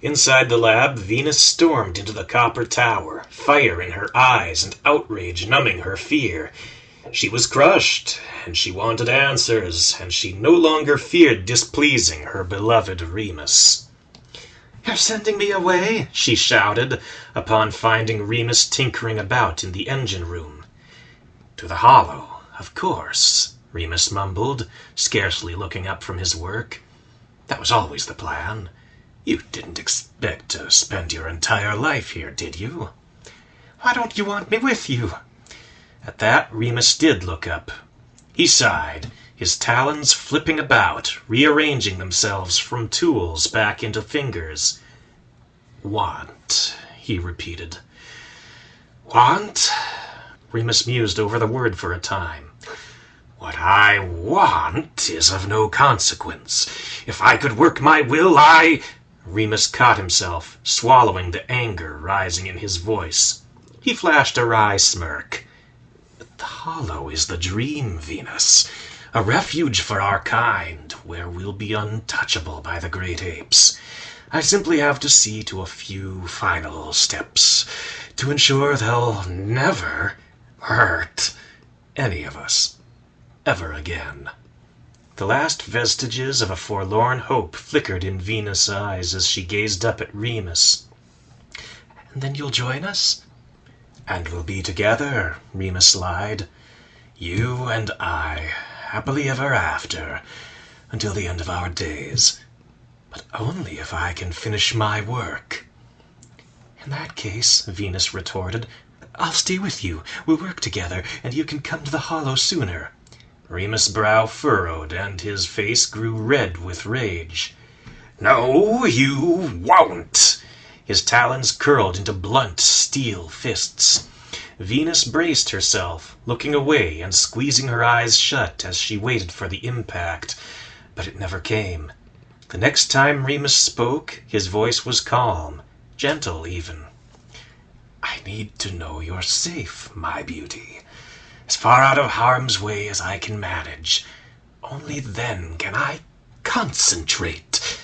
Inside the lab, Venus stormed into the copper tower, fire in her eyes and outrage numbing her fear. She was crushed, and she wanted answers, and she no longer feared displeasing her beloved Remus. "You're sending me away?" she shouted, upon finding Remus tinkering about in the engine room. "To the Hollow, of course," Remus mumbled, scarcely looking up from his work. "That was always the plan. You didn't expect to spend your entire life here, did you?" "Why don't you want me with you?" At that, Remus did look up. He sighed, his talons flipping about, rearranging themselves from tools back into fingers. "Want," he repeated. "Want?" Remus mused over the word for a time. "What I want is of no consequence. If I could work my will, Remus caught himself, swallowing the anger rising in his voice. He flashed a wry smirk. "The Hollow is the dream, Venus. A refuge for our kind, where we'll be untouchable by the great apes. I simply have to see to a few final steps to ensure they'll never hurt any of us ever again." The last vestiges of a forlorn hope flickered in Venus' eyes as she gazed up at Remus. "And then you'll join us?" "And we'll be together," Remus lied. "You and I, happily ever after, until the end of our days. But only if I can finish my work." "In that case," Venus retorted, "I'll stay with you. We'll work together, and you can come to the Hollow sooner." Remus' brow furrowed, and his face grew red with rage. "No, you won't!" His talons curled into blunt steel fists. Venus braced herself, looking away and squeezing her eyes shut as she waited for the impact, but it never came. The next time Remus spoke, his voice was calm, gentle even. "I need to know you're safe, my beauty. As far out of harm's way as I can manage. Only then can I concentrate.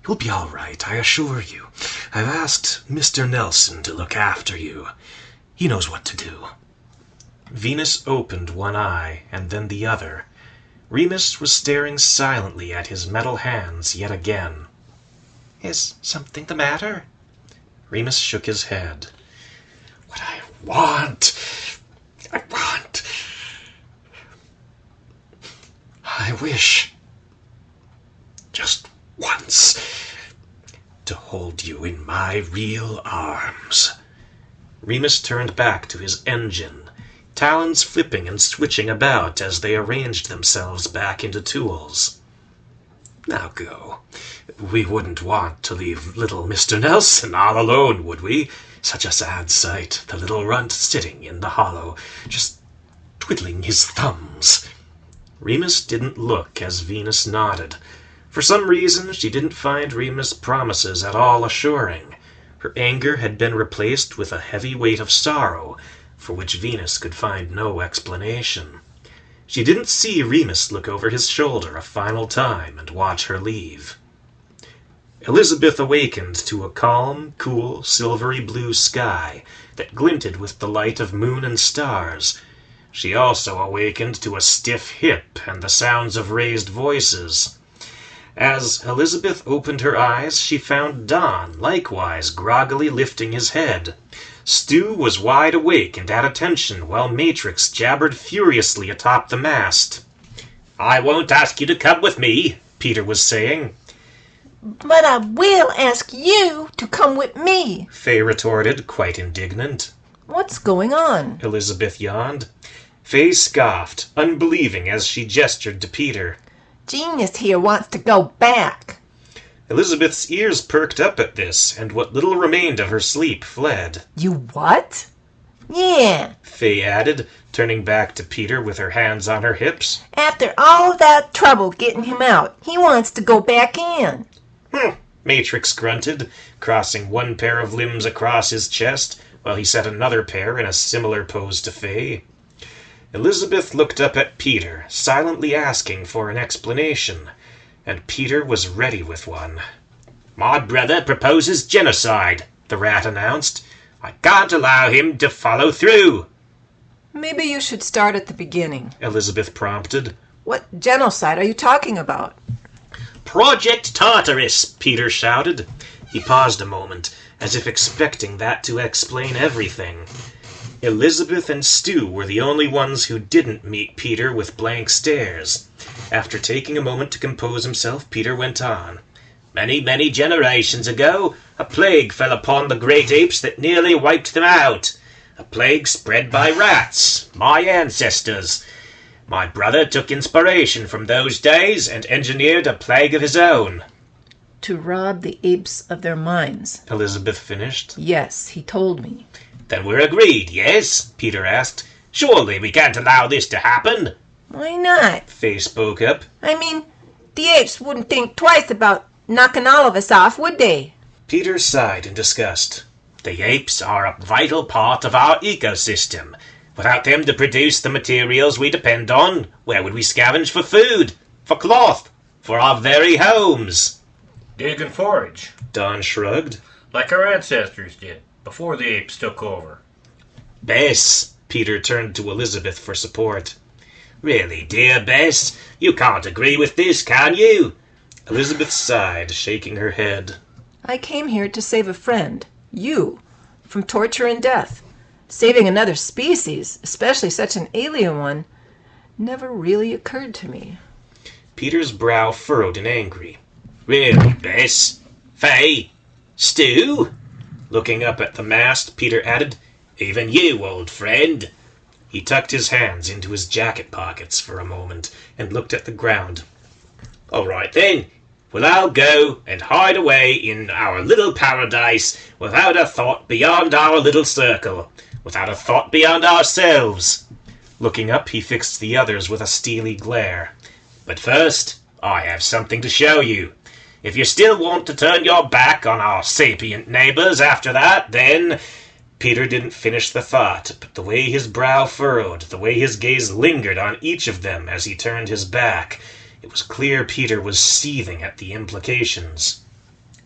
You'll be all right, I assure you. I've asked Mr. Nelson to look after you. He knows what to do." Venus opened one eye and then the other. Remus was staring silently at his metal hands yet again. "Is something the matter?" Remus shook his head. "What I want... I wish, just once, to hold you in my real arms." Remus turned back to his engine, talons flipping and switching about as they arranged themselves back into tools. "Now go. We wouldn't want to leave little Mr. Nelson all alone, would we? Such a sad sight, the little runt sitting in the hollow, just twiddling his thumbs." Remus didn't look as Venus nodded. For some reason, she didn't find Remus' promises at all assuring. Her anger had been replaced with a heavy weight of sorrow, for which Venus could find no explanation. She didn't see Remus look over his shoulder a final time and watch her leave. Elizabeth awakened to a calm, cool, silvery blue sky that glinted with the light of moon and stars. She also awakened to a stiff hip and the sounds of raised voices. As Elizabeth opened her eyes, she found Don likewise groggily lifting his head. Stu was wide awake and at attention while Matrix jabbered furiously atop the mast. "I won't ask you to come with me," Peter was saying. "But I will ask you to come with me," Faye retorted, quite indignant. "What's going on?" Elizabeth yawned. Faye scoffed, unbelieving as she gestured to Peter. "Genius here wants to go back." Elizabeth's ears perked up at this, and what little remained of her sleep fled. "You what?" "Yeah," Faye added, turning back to Peter with her hands on her hips. "After all that trouble getting him out, he wants to go back in." Matrix grunted, crossing one pair of limbs across his chest, while he set another pair in a similar pose to Faye. Elizabeth looked up at Peter, silently asking for an explanation, and Peter was ready with one. My brother proposes genocide, the rat announced. I can't allow him to follow through. Maybe you should start at the beginning, Elizabeth prompted. What genocide are you talking about? Project Tartarus, Peter shouted. He paused a moment, as if expecting that to explain everything. Elizabeth and Stu were the only ones who didn't meet Peter with blank stares. After taking a moment to compose himself, Peter went on. Many, many generations ago, a plague fell upon the great apes that nearly wiped them out. A plague spread by rats, my ancestors. My brother took inspiration from those days and engineered a plague of his own. To rob the apes of their minds, Elizabeth finished. Yes, he told me. Then we're agreed, yes? Peter asked. Surely we can't allow this to happen. Why not? Faye spoke up. I mean, the apes wouldn't think twice about knocking all of us off, would they? Peter sighed in disgust. The apes are a vital part of our ecosystem. Without them to produce the materials we depend on, where would we scavenge for food, for cloth, for our very homes? Dig and forage. Don shrugged. Like our ancestors did, before the apes took over. Bess, Peter turned to Elizabeth for support. Really, dear Bess, you can't agree with this, can you? Elizabeth sighed, shaking her head. I came here to save a friend, you, from torture and death. Saving another species, especially such an alien one, never really occurred to me. Peter's brow furrowed in anger. Really, Bess? Faye? Stu? Looking up at the mast, Peter added, Even you, old friend. He tucked his hands into his jacket pockets for a moment and looked at the ground. All right then, well I'll go and hide away in our little paradise without a thought beyond our little circle, without a thought beyond ourselves. Looking up, he fixed the others with a steely glare. But first, I have something to show you. If you still want to turn your back on our sapient neighbors after that, then... Peter didn't finish the thought, but the way his brow furrowed, the way his gaze lingered on each of them as he turned his back, it was clear Peter was seething at the implications.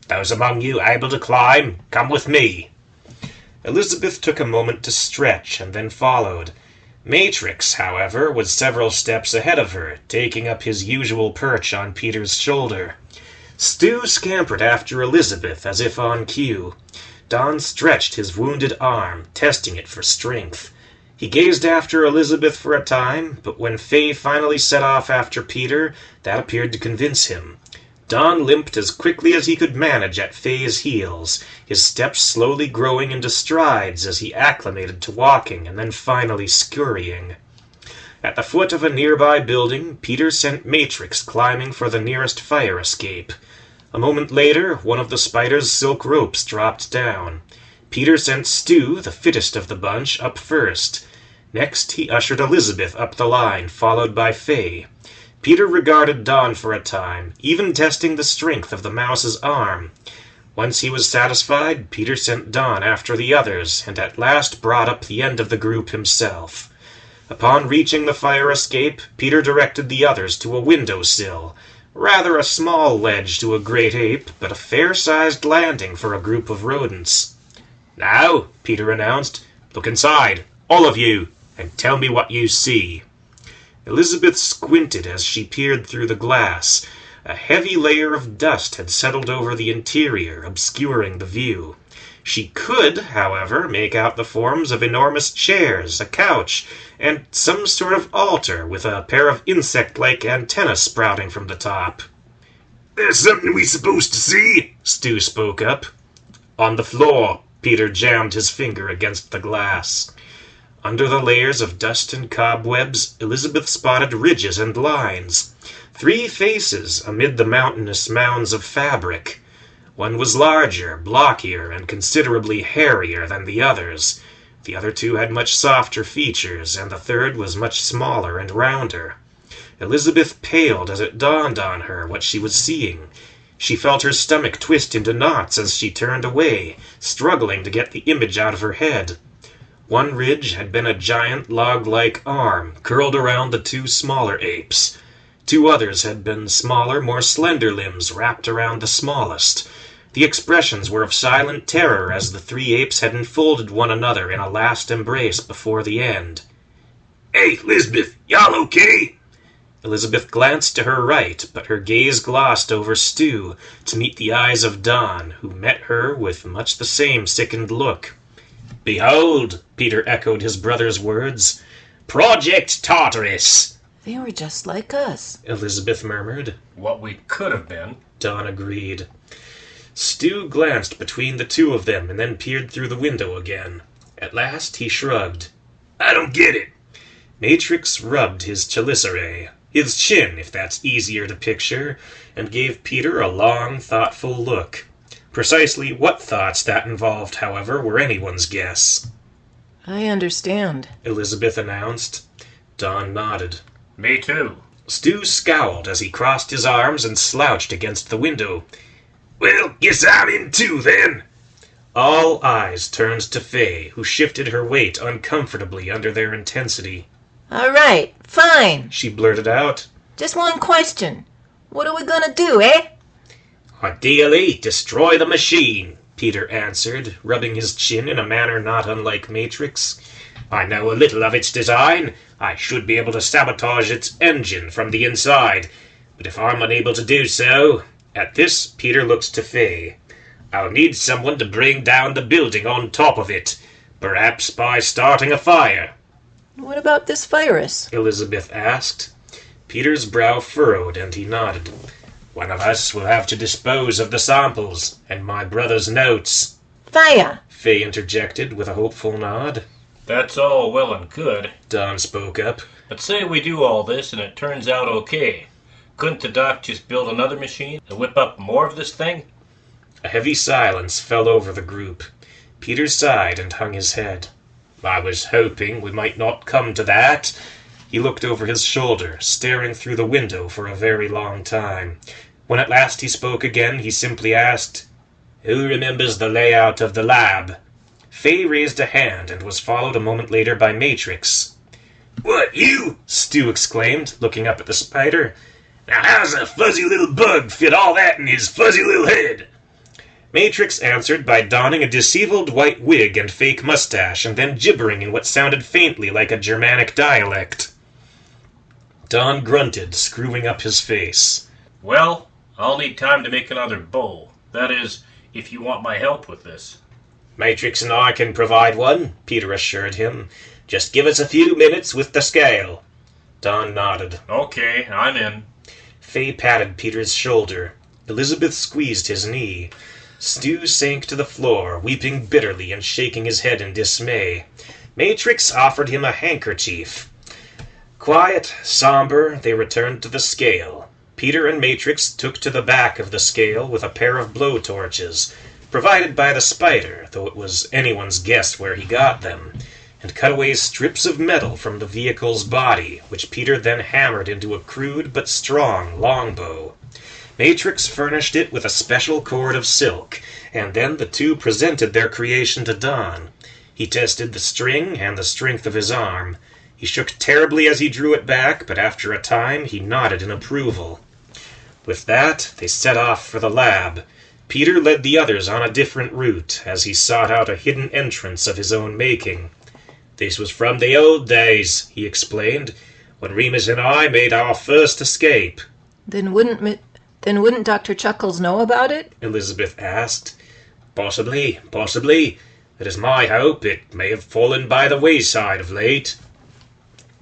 Those among you able to climb, come with me. Elizabeth took a moment to stretch and then followed. Matrix, however, was several steps ahead of her, taking up his usual perch on Peter's shoulder. Stu scampered after Elizabeth as if on cue. Don stretched his wounded arm, testing it for strength. He gazed after Elizabeth for a time, but when Faye finally set off after Peter, that appeared to convince him. Don limped as quickly as he could manage at Faye's heels, his steps slowly growing into strides as he acclimated to walking and then finally scurrying. At the foot of a nearby building, Peter sent Matrix climbing for the nearest fire escape. A moment later, one of the spider's silk ropes dropped down. Peter sent Stu, the fittest of the bunch, up first. Next, he ushered Elizabeth up the line, followed by Faye. Peter regarded Don for a time, even testing the strength of the mouse's arm. Once he was satisfied, Peter sent Don after the others, and at last brought up the end of the group himself. Upon reaching the fire escape, Peter directed the others to a windowsill. Rather a small ledge to a great ape, but a fair-sized landing for a group of rodents. Now, Peter announced, look inside, all of you, and tell me what you see. Elizabeth squinted as she peered through the glass. A heavy layer of dust had settled over the interior, obscuring the view. She could, however, make out the forms of enormous chairs, a couch, and some sort of altar with a pair of insect-like antennae sprouting from the top. There's something we supposed to see, Stu spoke up. On the floor, Peter jammed his finger against the glass. Under the layers of dust and cobwebs, Elizabeth spotted ridges and lines. 3 faces amid the mountainous mounds of fabric. One was larger, blockier, and considerably hairier than the others. The other 2 had much softer features, and the third was much smaller and rounder. Elizabeth paled as it dawned on her what she was seeing. She felt her stomach twist into knots as she turned away, struggling to get the image out of her head. One ridge had been a giant log-like arm, curled around the 2 smaller apes. 2 others had been smaller, more slender limbs wrapped around the smallest. The expressions were of silent terror as the three apes had enfolded one another in a last embrace before the end. "Hey, Elizabeth, y'all okay?" Elizabeth glanced to her right, but her gaze glossed over Stu to meet the eyes of Don, who met her with much the same sickened look. "Behold," Peter echoed his brother's words. "Project Tartarus." They were just like us, Elizabeth murmured. What we could have been. Don agreed. Stu glanced between the two of them and then peered through the window again. At last he shrugged. "I don't get it." Matrix rubbed his chelicerae, his chin if that's easier to picture, and gave Peter a long, thoughtful look. Precisely what thoughts that involved, however, were anyone's guess. I understand, Elizabeth announced. Don nodded. Me too. Stu scowled as he crossed his arms and slouched against the window. "Well, guess I'm in too, then." All eyes turned to Faye, who shifted her weight uncomfortably under their intensity. All right, fine. She blurted out. Just one question. What are we gonna do, eh? Ideally, destroy the machine, Peter answered, rubbing his chin in a manner not unlike Matrix. "I know a little of its design. I should be able to sabotage its engine from the inside. But if I'm unable to do so..." At this, Peter looked to Faye. "I'll need someone to bring down the building on top of it, perhaps by starting a fire." What about this virus? Elizabeth asked. Peter's brow furrowed and he nodded. "One of us will have to dispose of the samples and my brother's notes." Fire! Faye interjected with a hopeful nod. That's all well and good. Don spoke up. But say we do all this and it turns out okay. Couldn't the doc just build another machine and whip up more of this thing? A heavy silence fell over the group. Peter sighed and hung his head. "I was hoping we might not come to that." He looked over his shoulder, staring through the window for a very long time. When at last he spoke again, he simply asked, "Who remembers the layout of the lab?" Faye raised a hand and was followed a moment later by Matrix. "What, you?" Stu exclaimed, looking up at the spider. "Now how's a fuzzy little bug fit all that in his fuzzy little head?" Matrix answered by donning a disheveled white wig and fake mustache, and then gibbering in what sounded faintly like a Germanic dialect. Don grunted, screwing up his face. Well, I'll need time to make another bowl. That is, if you want my help with this. "Matrix and I can provide one," Peter assured him. "Just give us a few minutes with the scale." Don nodded. Okay, I'm in. Faye patted Peter's shoulder. Elizabeth squeezed his knee. Stu sank to the floor, weeping bitterly and shaking his head in dismay. Matrix offered him a handkerchief. Quiet, somber, they returned to the scale. Peter and Matrix took to the back of the scale with a pair of blowtorches, provided by the spider, though it was anyone's guess where he got them, and cut away strips of metal from the vehicle's body, which Peter then hammered into a crude but strong longbow. Matrix furnished it with a special cord of silk, and then the two presented their creation to Don. He tested the string and the strength of his arm. He shook terribly as he drew it back, but after a time he nodded in approval. With that, they set off for the lab. Peter led the others on a different route, as he sought out a hidden entrance of his own making. "This was from the old days," he explained, "when Remus and I made our first escape." Then wouldn't Dr. Chuckles know about it? Elizabeth asked. Possibly. It is my hope it may have fallen by the wayside of late."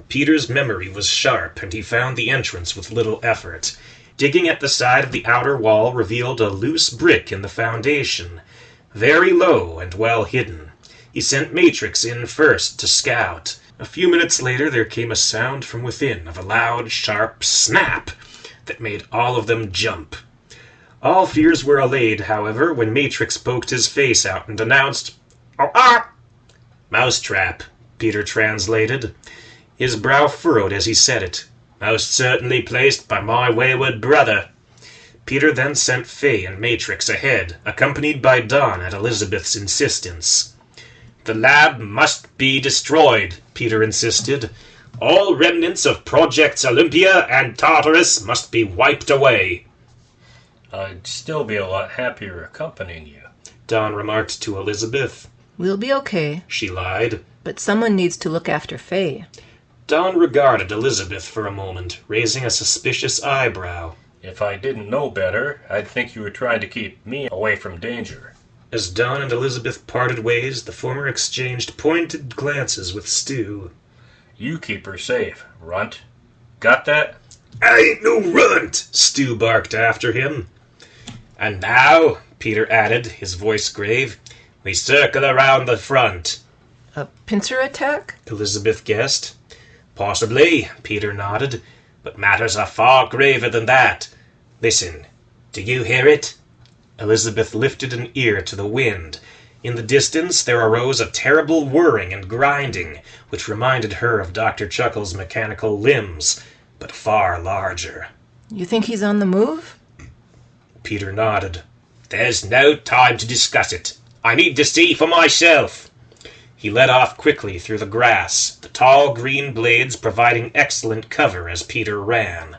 Peter's memory was sharp, and he found the entrance with little effort. Digging at the side of the outer wall revealed a loose brick in the foundation, very low and well hidden. He sent Matrix in first to scout. A few minutes later there came a sound from within of a loud, sharp snap that made all of them jump. All fears were allayed, however, when Matrix poked his face out and announced, "Ah!" "Mousetrap," Peter translated. His brow furrowed as he said it. "Most certainly placed by my wayward brother." Peter then sent Faye and Matrix ahead, accompanied by Don at Elizabeth's insistence. "The lab must be destroyed," Peter insisted. "All remnants of Projects Olympia and Tartarus must be wiped away." I'd still be a lot happier accompanying you. Don remarked to Elizabeth. We'll be okay, She lied. but someone needs to look after Faye. Don regarded Elizabeth for a moment, raising a suspicious eyebrow. If I didn't know better, I'd think you were trying to keep me away from danger. As Don and Elizabeth parted ways, the former exchanged pointed glances with Stu. You keep her safe, runt. Got that? I ain't no runt, Stu barked after him. And now, Peter added, his voice grave, we circle around the front. A pincer attack? Elizabeth guessed. Possibly, Peter nodded, but matters are far graver than that. Listen, do you hear it? Elizabeth lifted an ear to the wind. In the distance there arose a terrible whirring and grinding, which reminded her of Dr. Chuckles' mechanical limbs, but far larger. You think he's on the move? Peter nodded. There's no time to discuss it. I need to see for myself. He led off quickly through the grass, the tall green blades providing excellent cover as Peter ran.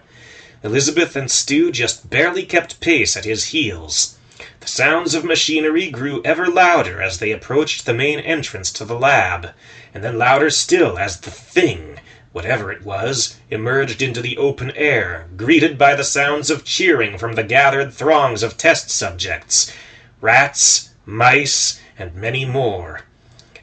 Elizabeth and Stu just barely kept pace at his heels. The sounds of machinery grew ever louder as they approached the main entrance to the lab, and then louder still as the thing, whatever it was, emerged into the open air, greeted by the sounds of cheering from the gathered throngs of test subjects, rats, mice, and many more.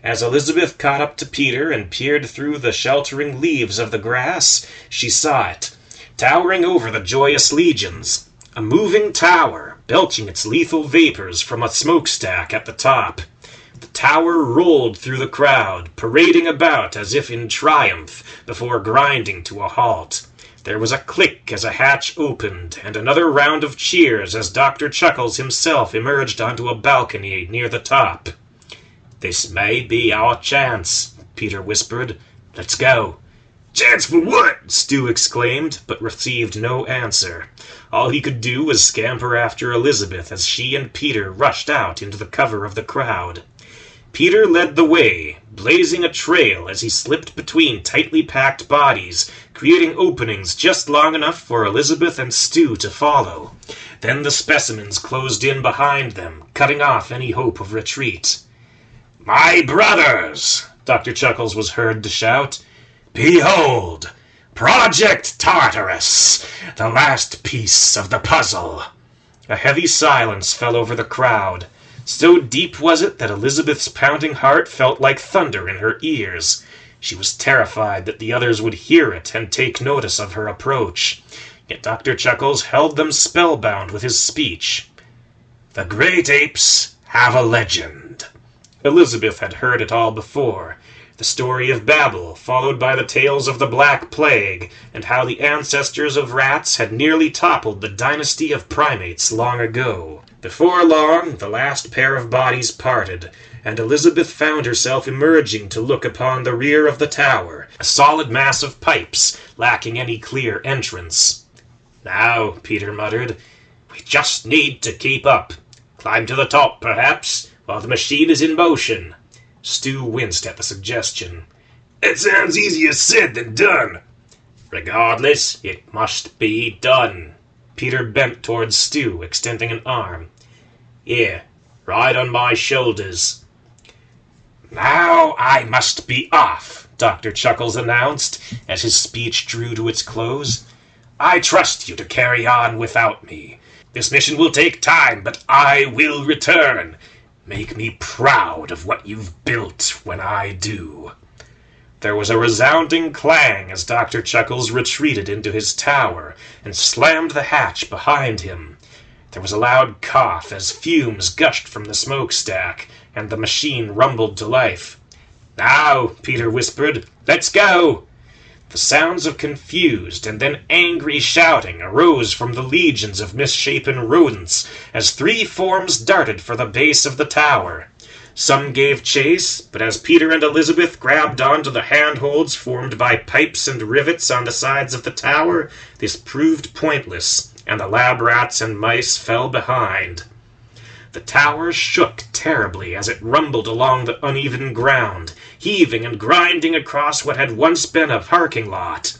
As Elizabeth caught up to Peter and peered through the sheltering leaves of the grass, she saw it, towering over the joyous legions, a moving tower, belching its lethal vapors from a smokestack at the top. The tower rolled through the crowd, parading about as if in triumph, before grinding to a halt. There was a click as a hatch opened, and another round of cheers as Dr. Chuckles himself emerged onto a balcony near the top. This may be our chance, Peter whispered. Let's go. Chance for what? Stu exclaimed, but received no answer. All he could do was scamper after Elizabeth as she and Peter rushed out into the cover of the crowd. Peter led the way, blazing a trail as he slipped between tightly packed bodies, creating openings just long enough for Elizabeth and Stu to follow. Then the specimens closed in behind them, cutting off any hope of retreat. My brothers, Dr. Chuckles was heard to shout, behold, Project Tartarus, the last piece of the puzzle. A heavy silence fell over the crowd. So deep was it that Elizabeth's pounding heart felt like thunder in her ears. She was terrified that the others would hear it and take notice of her approach. Yet Dr. Chuckles held them spellbound with his speech. The great apes have a legend. Elizabeth had heard it all before. The story of Babel, followed by the tales of the Black Plague, and how the ancestors of rats had nearly toppled the dynasty of primates long ago. Before long, the last pair of bodies parted, and Elizabeth found herself emerging to look upon the rear of the tower, a solid mass of pipes, lacking any clear entrance. Now, Peter muttered, we just need to keep up. Climb to the top, perhaps, while the machine is in motion. Stu winced at the suggestion. It sounds easier said than done. Regardless, it must be done. Peter bent towards Stu, extending an arm. Here, right on my shoulders. Now I must be off, Dr. Chuckles announced, as his speech drew to its close. I trust you to carry on without me. This mission will take time, but I will return. Make me proud of what you've built when I do. There was a resounding clang as Dr. Chuckles retreated into his tower and slammed the hatch behind him. There was a loud cough as fumes gushed from the smokestack, and the machine rumbled to life. Now, Peter whispered, let's go. The sounds of confused and then angry shouting arose from the legions of misshapen rodents as three forms darted for the base of the tower. Some gave chase, but as Peter and Elizabeth grabbed onto the handholds formed by pipes and rivets on the sides of the tower, this proved pointless, and the lab rats and mice fell behind. The tower shook terribly as it rumbled along the uneven ground, heaving and grinding across what had once been a parking lot.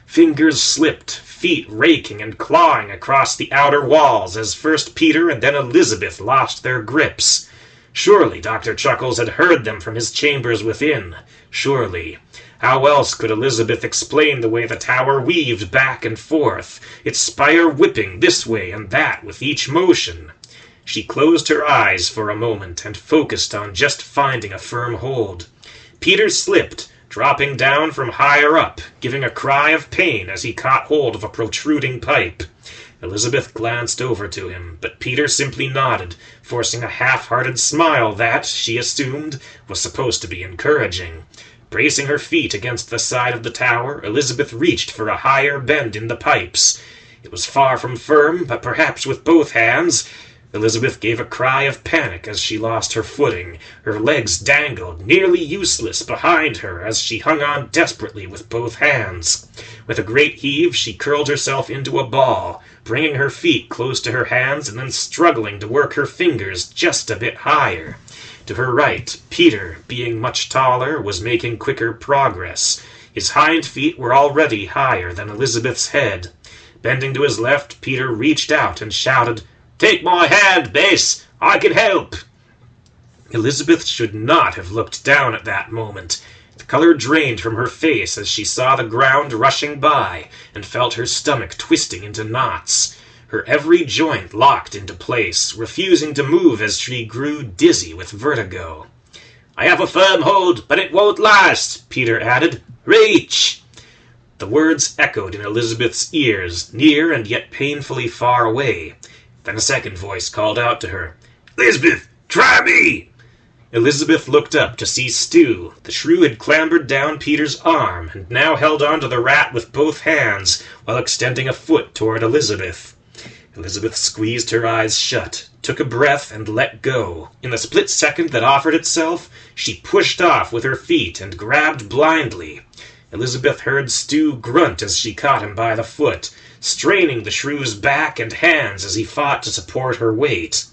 Fingers slipped, feet raking and clawing across the outer walls as first Peter and then Elizabeth lost their grips. Surely Dr. Chuckles had heard them from his chambers within. Surely. How else could Elizabeth explain the way the tower weaved back and forth, its spire whipping this way and that with each motion? She closed her eyes for a moment and focused on just finding a firm hold. Peter slipped, dropping down from higher up, giving a cry of pain as he caught hold of a protruding pipe. Elizabeth glanced over to him, but Peter simply nodded, forcing a half-hearted smile that, she assumed, was supposed to be encouraging. Bracing her feet against the side of the tower, Elizabeth reached for a higher bend in the pipes. It was far from firm, but perhaps with both hands. Elizabeth gave a cry of panic as she lost her footing. Her legs dangled, nearly useless, behind her as she hung on desperately with both hands. With a great heave, she curled herself into a ball, bringing her feet close to her hands and then struggling to work her fingers just a bit higher. To her right, Peter, being much taller, was making quicker progress. His hind feet were already higher than Elizabeth's head. Bending to his left, Peter reached out and shouted, "Take my hand, Bess! I can help!" Elizabeth should not have looked down at that moment. The color drained from her face as she saw the ground rushing by and felt her stomach twisting into knots. Her every joint locked into place, refusing to move as she grew dizzy with vertigo. "I have a firm hold, but it won't last," Peter added. "Reach!" The words echoed in Elizabeth's ears, near and yet painfully far away. Then a second voice called out to her, "Elizabeth, try me!" Elizabeth looked up to see Stu. The shrew had clambered down Peter's arm and now held on to the rat with both hands while extending a foot toward Elizabeth. Elizabeth squeezed her eyes shut, took a breath, and let go. In the split second that offered itself, she pushed off with her feet and grabbed blindly. Elizabeth heard Stu grunt as she caught him by the foot, straining the shrew's back and hands as he fought to support her weight.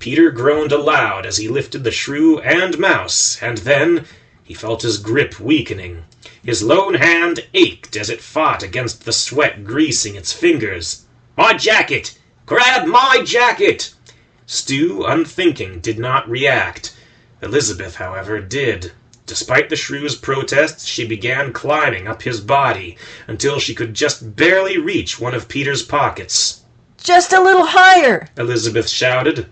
Peter groaned aloud as he lifted the shrew and mouse, and then he felt his grip weakening. His lone hand ached as it fought against the sweat greasing its fingers. "My jacket! Grab my jacket!" Stu, unthinking, did not react. Elizabeth, however, did. Despite the shrew's protests, she began climbing up his body until she could just barely reach one of Peter's pockets. "Just a little higher!" Elizabeth shouted.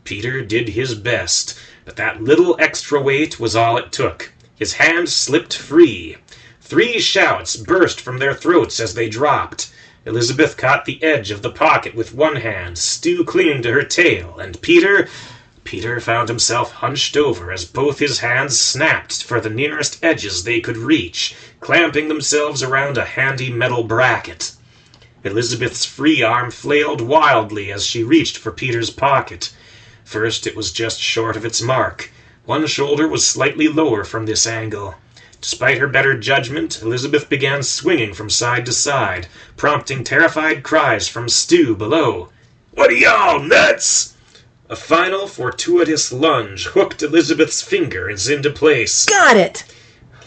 Peter did his best, but that little extra weight was all it took. His hand slipped free. 3 shouts burst from their throats as they dropped. Elizabeth caught the edge of the pocket with one hand, Stu clinging to her tail, and Peter found himself hunched over as both his hands snapped for the nearest edges they could reach, clamping themselves around a handy metal bracket. Elizabeth's free arm flailed wildly as she reached for Peter's pocket. First, it was just short of its mark. One shoulder was slightly lower from this angle. Despite her better judgment, Elizabeth began swinging from side to side, prompting terrified cries from Stu below. "What are y'all, nuts?" A final fortuitous lunge hooked Elizabeth's fingers into place. "Got it!"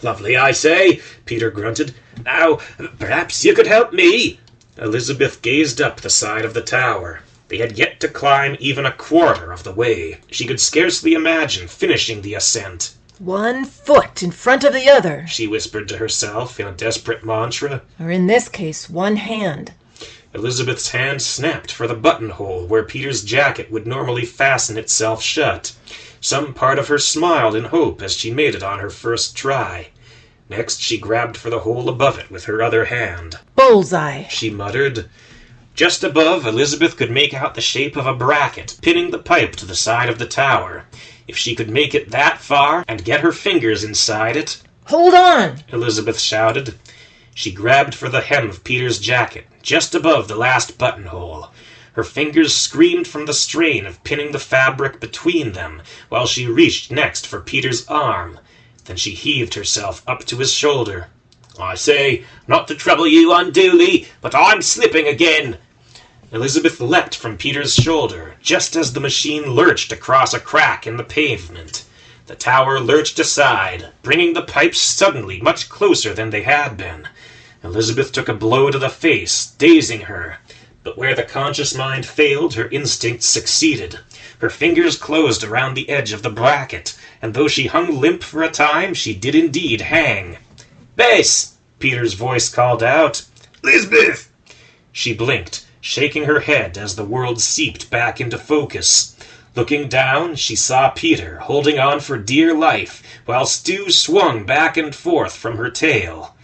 "Lovely, I say," Peter grunted. "Now, perhaps you could help me." Elizabeth gazed up the side of the tower. They had yet to climb even a quarter of the way. She could scarcely imagine finishing the ascent. "One foot in front of the other," she whispered to herself in a desperate mantra. "or in this case, one hand." Elizabeth's hand snapped for the buttonhole where Peter's jacket would normally fasten itself shut. Some part of her smiled in hope as she made it on her first try. Next, she grabbed for the hole above it with her other hand. "Bullseye," she muttered. Just above, Elizabeth could make out the shape of a bracket, pinning the pipe to the side of the tower. If she could make it that far and get her fingers inside it... "Hold on!" Elizabeth shouted. She grabbed for the hem of Peter's jacket, just above the last buttonhole. Her fingers screamed from the strain of pinning the fabric between them, while she reached next for Peter's arm. Then she heaved herself up to his shoulder. "I say, not to trouble you unduly, but I'm slipping again." Elizabeth leapt from Peter's shoulder, just as the machine lurched across a crack in the pavement. The tower lurched aside, bringing the pipes suddenly much closer than they had been. Elizabeth took a blow to the face, dazing her. But where the conscious mind failed, her instincts succeeded. Her fingers closed around the edge of the bracket, and though she hung limp for a time, she did indeed hang. "Bess!" Peter's voice called out. Elizabeth! She blinked, shaking her head as the world seeped back into focus. Looking down, she saw Peter holding on for dear life, while Stu swung back and forth from her tail.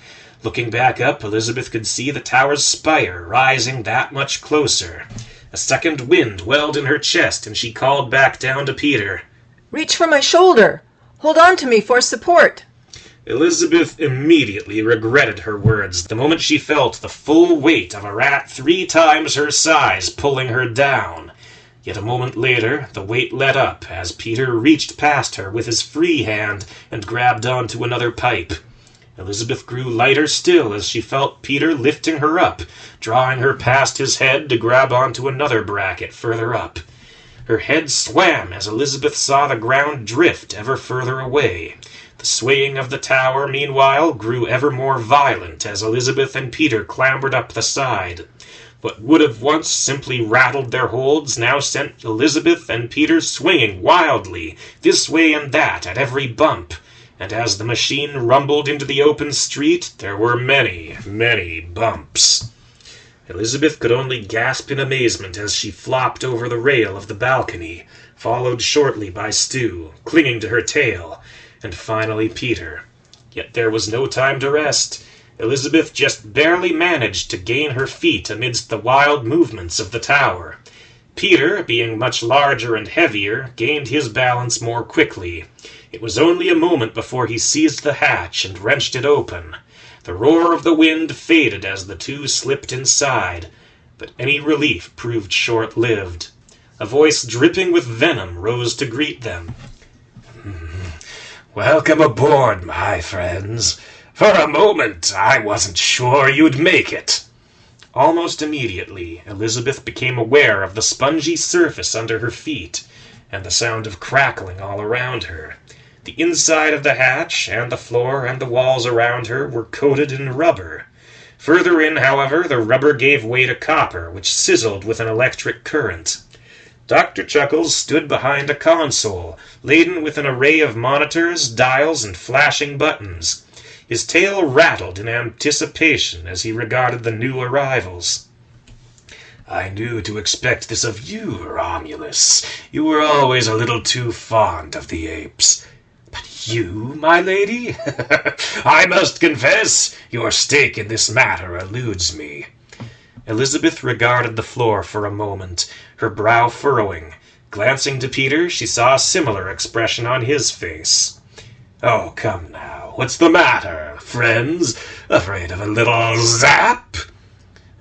Looking back up, Elizabeth could see the tower's spire rising that much closer. A second wind welled in her chest, and she called back down to Peter. "Reach for my shoulder. Hold on to me for support." Elizabeth immediately regretted her words the moment she felt the full weight of a rat 3 times her size pulling her down. Yet a moment later, the weight let up as Peter reached past her with his free hand and grabbed onto another pipe. Elizabeth grew lighter still as she felt Peter lifting her up, drawing her past his head to grab onto another bracket further up. Her head swam as Elizabeth saw the ground drift ever further away. The swaying of the tower, meanwhile, grew ever more violent as Elizabeth and Peter clambered up the side. What would have once simply rattled their holds now sent Elizabeth and Peter swinging wildly, this way and that, at every bump. And as the machine rumbled into the open street, there were many, many bumps. Elizabeth could only gasp in amazement as she flopped over the rail of the balcony, followed shortly by Stu, clinging to her tail, and finally Peter. Yet there was no time to rest. Elizabeth just barely managed to gain her feet amidst the wild movements of the tower. Peter, being much larger and heavier, gained his balance more quickly. It was only a moment before he seized the hatch and wrenched it open. The roar of the wind faded as the two slipped inside, but any relief proved short-lived. A voice dripping with venom rose to greet them. Welcome aboard, my friends. For a moment, I wasn't sure you'd make it. Almost immediately, Elizabeth became aware of the spongy surface under her feet, and the sound of crackling all around her. The inside of the hatch, and the floor, and the walls around her were coated in rubber. Further in, however, the rubber gave way to copper, which sizzled with an electric current. Dr. Chuckles stood behind a console, laden with an array of monitors, dials, and flashing buttons. His tail rattled in anticipation as he regarded the new arrivals. I knew to expect this of you, Romulus. You were always a little too fond of the apes. But you, my lady? I must confess, your stake in this matter eludes me. Elizabeth regarded the floor for a moment, her brow furrowing. Glancing to Peter, she saw a similar expression on his face. Oh, come now. What's the matter, friends? Afraid of a little zap?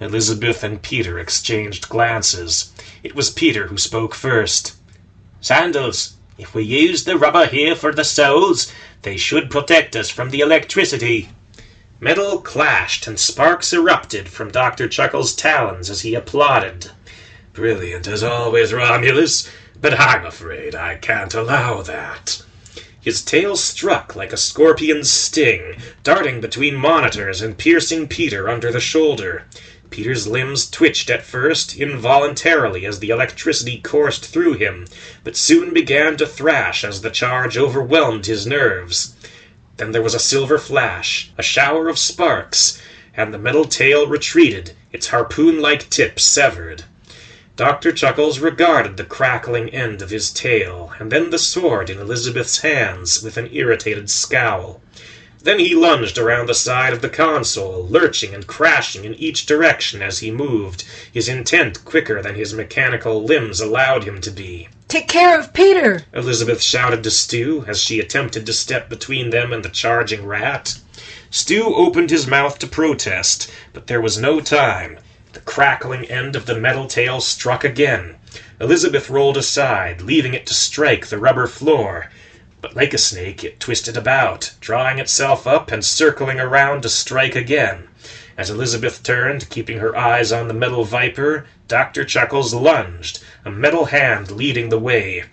Elizabeth and Peter exchanged glances. It was Peter who spoke first. Sandals, if we use the rubber here for the soles, they should protect us from the electricity. Metal clashed and sparks erupted from Dr. Chuckles' talons as he applauded. Brilliant as always, Romulus, but I'm afraid I can't allow that. His tail struck like a scorpion's sting, darting between monitors and piercing Peter under the shoulder. Peter's limbs twitched at first, involuntarily, as the electricity coursed through him, but soon began to thrash as the charge overwhelmed his nerves. Then there was a silver flash, a shower of sparks, and the metal tail retreated, its harpoon-like tip severed. Dr. Chuckles regarded the crackling end of his tail, and then the sword in Elizabeth's hands, with an irritated scowl. Then he lunged around the side of the console, lurching and crashing in each direction as he moved, his intent quicker than his mechanical limbs allowed him to be. "Take care of Peter!" Elizabeth shouted to Stu as she attempted to step between them and the charging rat. Stu opened his mouth to protest, but there was no time. The crackling end of the metal tail struck again. Elizabeth rolled aside, leaving it to strike the rubber floor. But like a snake, it twisted about, drawing itself up and circling around to strike again. As Elizabeth turned, keeping her eyes on the metal viper, Dr. Chuckles lunged, a metal hand leading the way.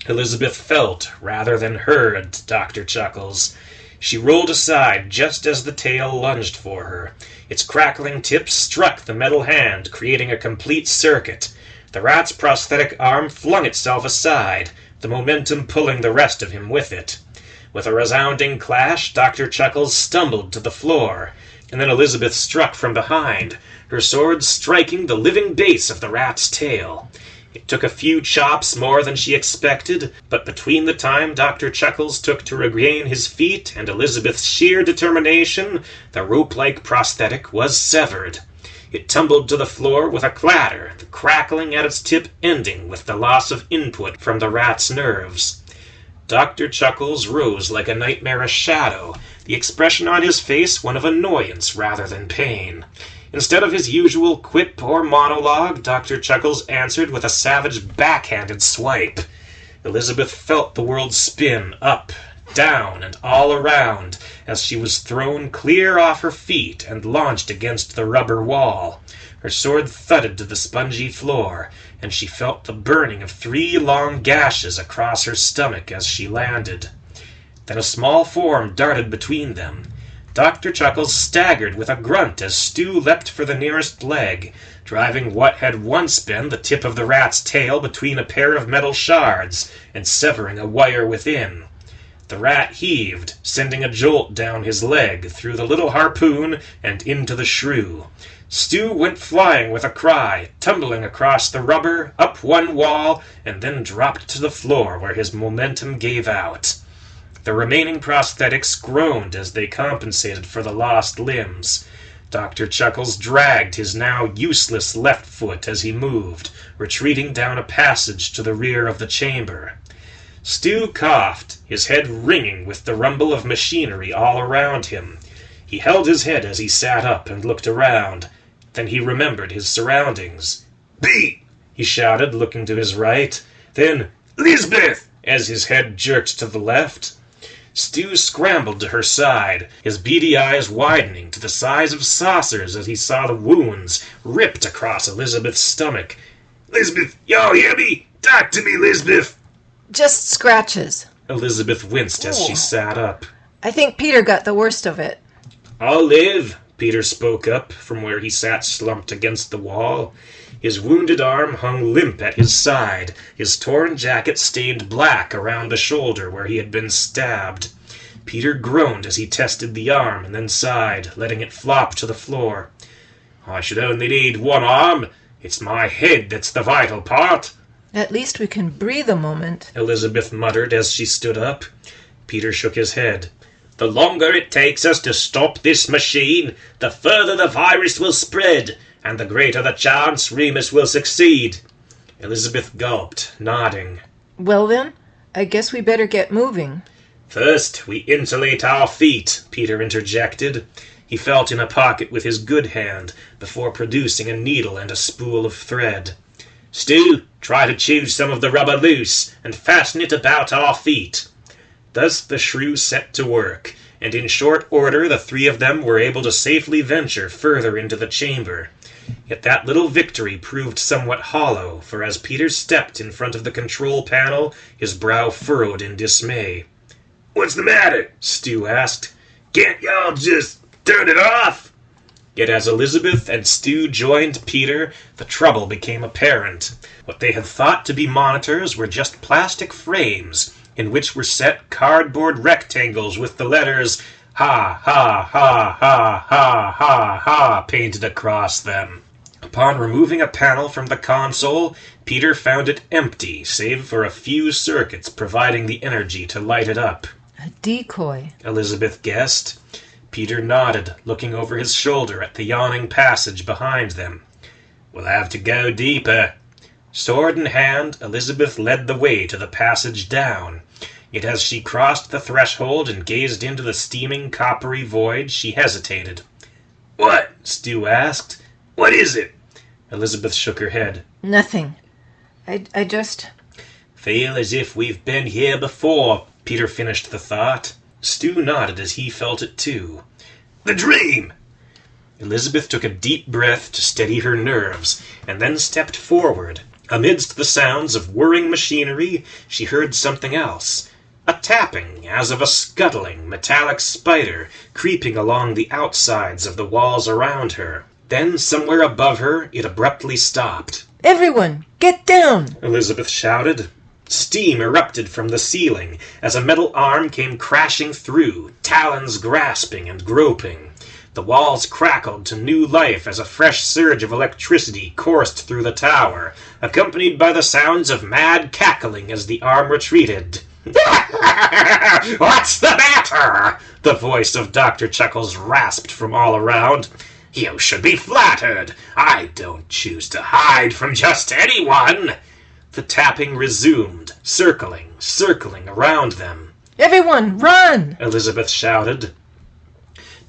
Elizabeth felt, rather than heard, Dr. Chuckles. She rolled aside just as the tail lunged for her. Its crackling tip struck the metal hand, creating a complete circuit. The rat's prosthetic arm flung itself aside, the momentum pulling the rest of him with it. With a resounding clash, Dr. Chuckles stumbled to the floor, and then Elizabeth struck from behind, her sword striking the living base of the rat's tail. It took a few chops more than she expected, but between the time Dr. Chuckles took to regain his feet and Elizabeth's sheer determination, the rope-like prosthetic was severed. It tumbled to the floor with a clatter, the crackling at its tip ending with the loss of input from the rat's nerves. Dr. Chuckles rose like a nightmarish shadow, the expression on his face one of annoyance rather than pain. Instead of his usual quip or monologue, Dr. Chuckles answered with a savage backhanded swipe. Elizabeth felt the world spin up, down, and all around as she was thrown clear off her feet and launched against the rubber wall. Her sword thudded to the spongy floor, and she felt the burning of 3 long gashes across her stomach as she landed. Then a small form darted between them. Dr. Chuckles staggered with a grunt as Stu leapt for the nearest leg, driving what had once been the tip of the rat's tail between a pair of metal shards and severing a wire within. The rat heaved, sending a jolt down his leg, through the little harpoon, and into the shrew. Stu went flying with a cry, tumbling across the rubber, up one wall, and then dropped to the floor where his momentum gave out. The remaining prosthetics groaned as they compensated for the lost limbs. Dr. Chuckles dragged his now useless left foot as he moved, retreating down a passage to the rear of the chamber. Stu coughed, his head ringing with the rumble of machinery all around him. He held his head as he sat up and looked around. Then he remembered his surroundings. "Pete!" he shouted, looking to his right. Then, "Elizabeth!" as his head jerked to the left. Stu scrambled to her side, his beady eyes widening to the size of saucers as he saw the wounds ripped across Elizabeth's stomach. "Elizabeth, y'all hear me? Talk to me, Elizabeth!" Just scratches. Elizabeth winced as she sat up. I think Peter got the worst of it. "I'll live," Peter spoke up from where he sat slumped against the wall. His wounded arm hung limp at his side, his torn jacket stained black around the shoulder where he had been stabbed. Peter groaned as he tested the arm and then sighed, letting it flop to the floor. "I should only need one arm. It's my head that's the vital part." At least we can breathe a moment, Elizabeth muttered as she stood up. Peter shook his head. "The longer it takes us to stop this machine, the further the virus will spread, and the greater the chance Remus will succeed." Elizabeth gulped, nodding. Well then, I guess we better get moving. "First, we insulate our feet," Peter interjected. He felt in a pocket with his good hand before producing a needle and a spool of thread. "Stu, try to choose some of the rubber loose and fasten it about our feet." Thus the shrew set to work, and in short order the 3 of them were able to safely venture further into the chamber. Yet that little victory proved somewhat hollow, for as Peter stepped in front of the control panel, his brow furrowed in dismay. "What's the matter?" Stu asked. "Can't y'all just turn it off?" Yet as Elizabeth and Stu joined Peter, the trouble became apparent. What they had thought to be monitors were just plastic frames, in which were set cardboard rectangles with the letters "Ha, ha, ha, ha, ha, ha, ha" painted across them. Upon removing a panel from the console, Peter found it empty, save for a few circuits providing the energy to light it up. A decoy, Elizabeth guessed. Peter nodded, looking over his shoulder at the yawning passage behind them. "We'll have to go deeper." Sword in hand, Elizabeth led the way to the passage down. Yet as she crossed the threshold and gazed into the steaming coppery void, she hesitated. "What?" Stu asked. "What is it?" Elizabeth shook her head. Nothing. I just... "Feel as if we've been here before," Peter finished the thought. Stu nodded as he felt it too. "The dream!" Elizabeth took a deep breath to steady her nerves, and then stepped forward. Amidst the sounds of whirring machinery, she heard something else. A tapping, as of a scuttling, metallic spider creeping along the outsides of the walls around her. Then, somewhere above her, it abruptly stopped. Everyone, get down! Elizabeth shouted. Steam erupted from the ceiling as a metal arm came crashing through, talons grasping and groping. The walls crackled to new life as a fresh surge of electricity coursed through the tower, accompanied by the sounds of mad cackling as the arm retreated. "What's the matter?" the voice of Dr. Chuckles rasped from all around. "You should be flattered. I don't choose to hide from just anyone." The tapping resumed, circling around them. Everyone, run! Elizabeth shouted.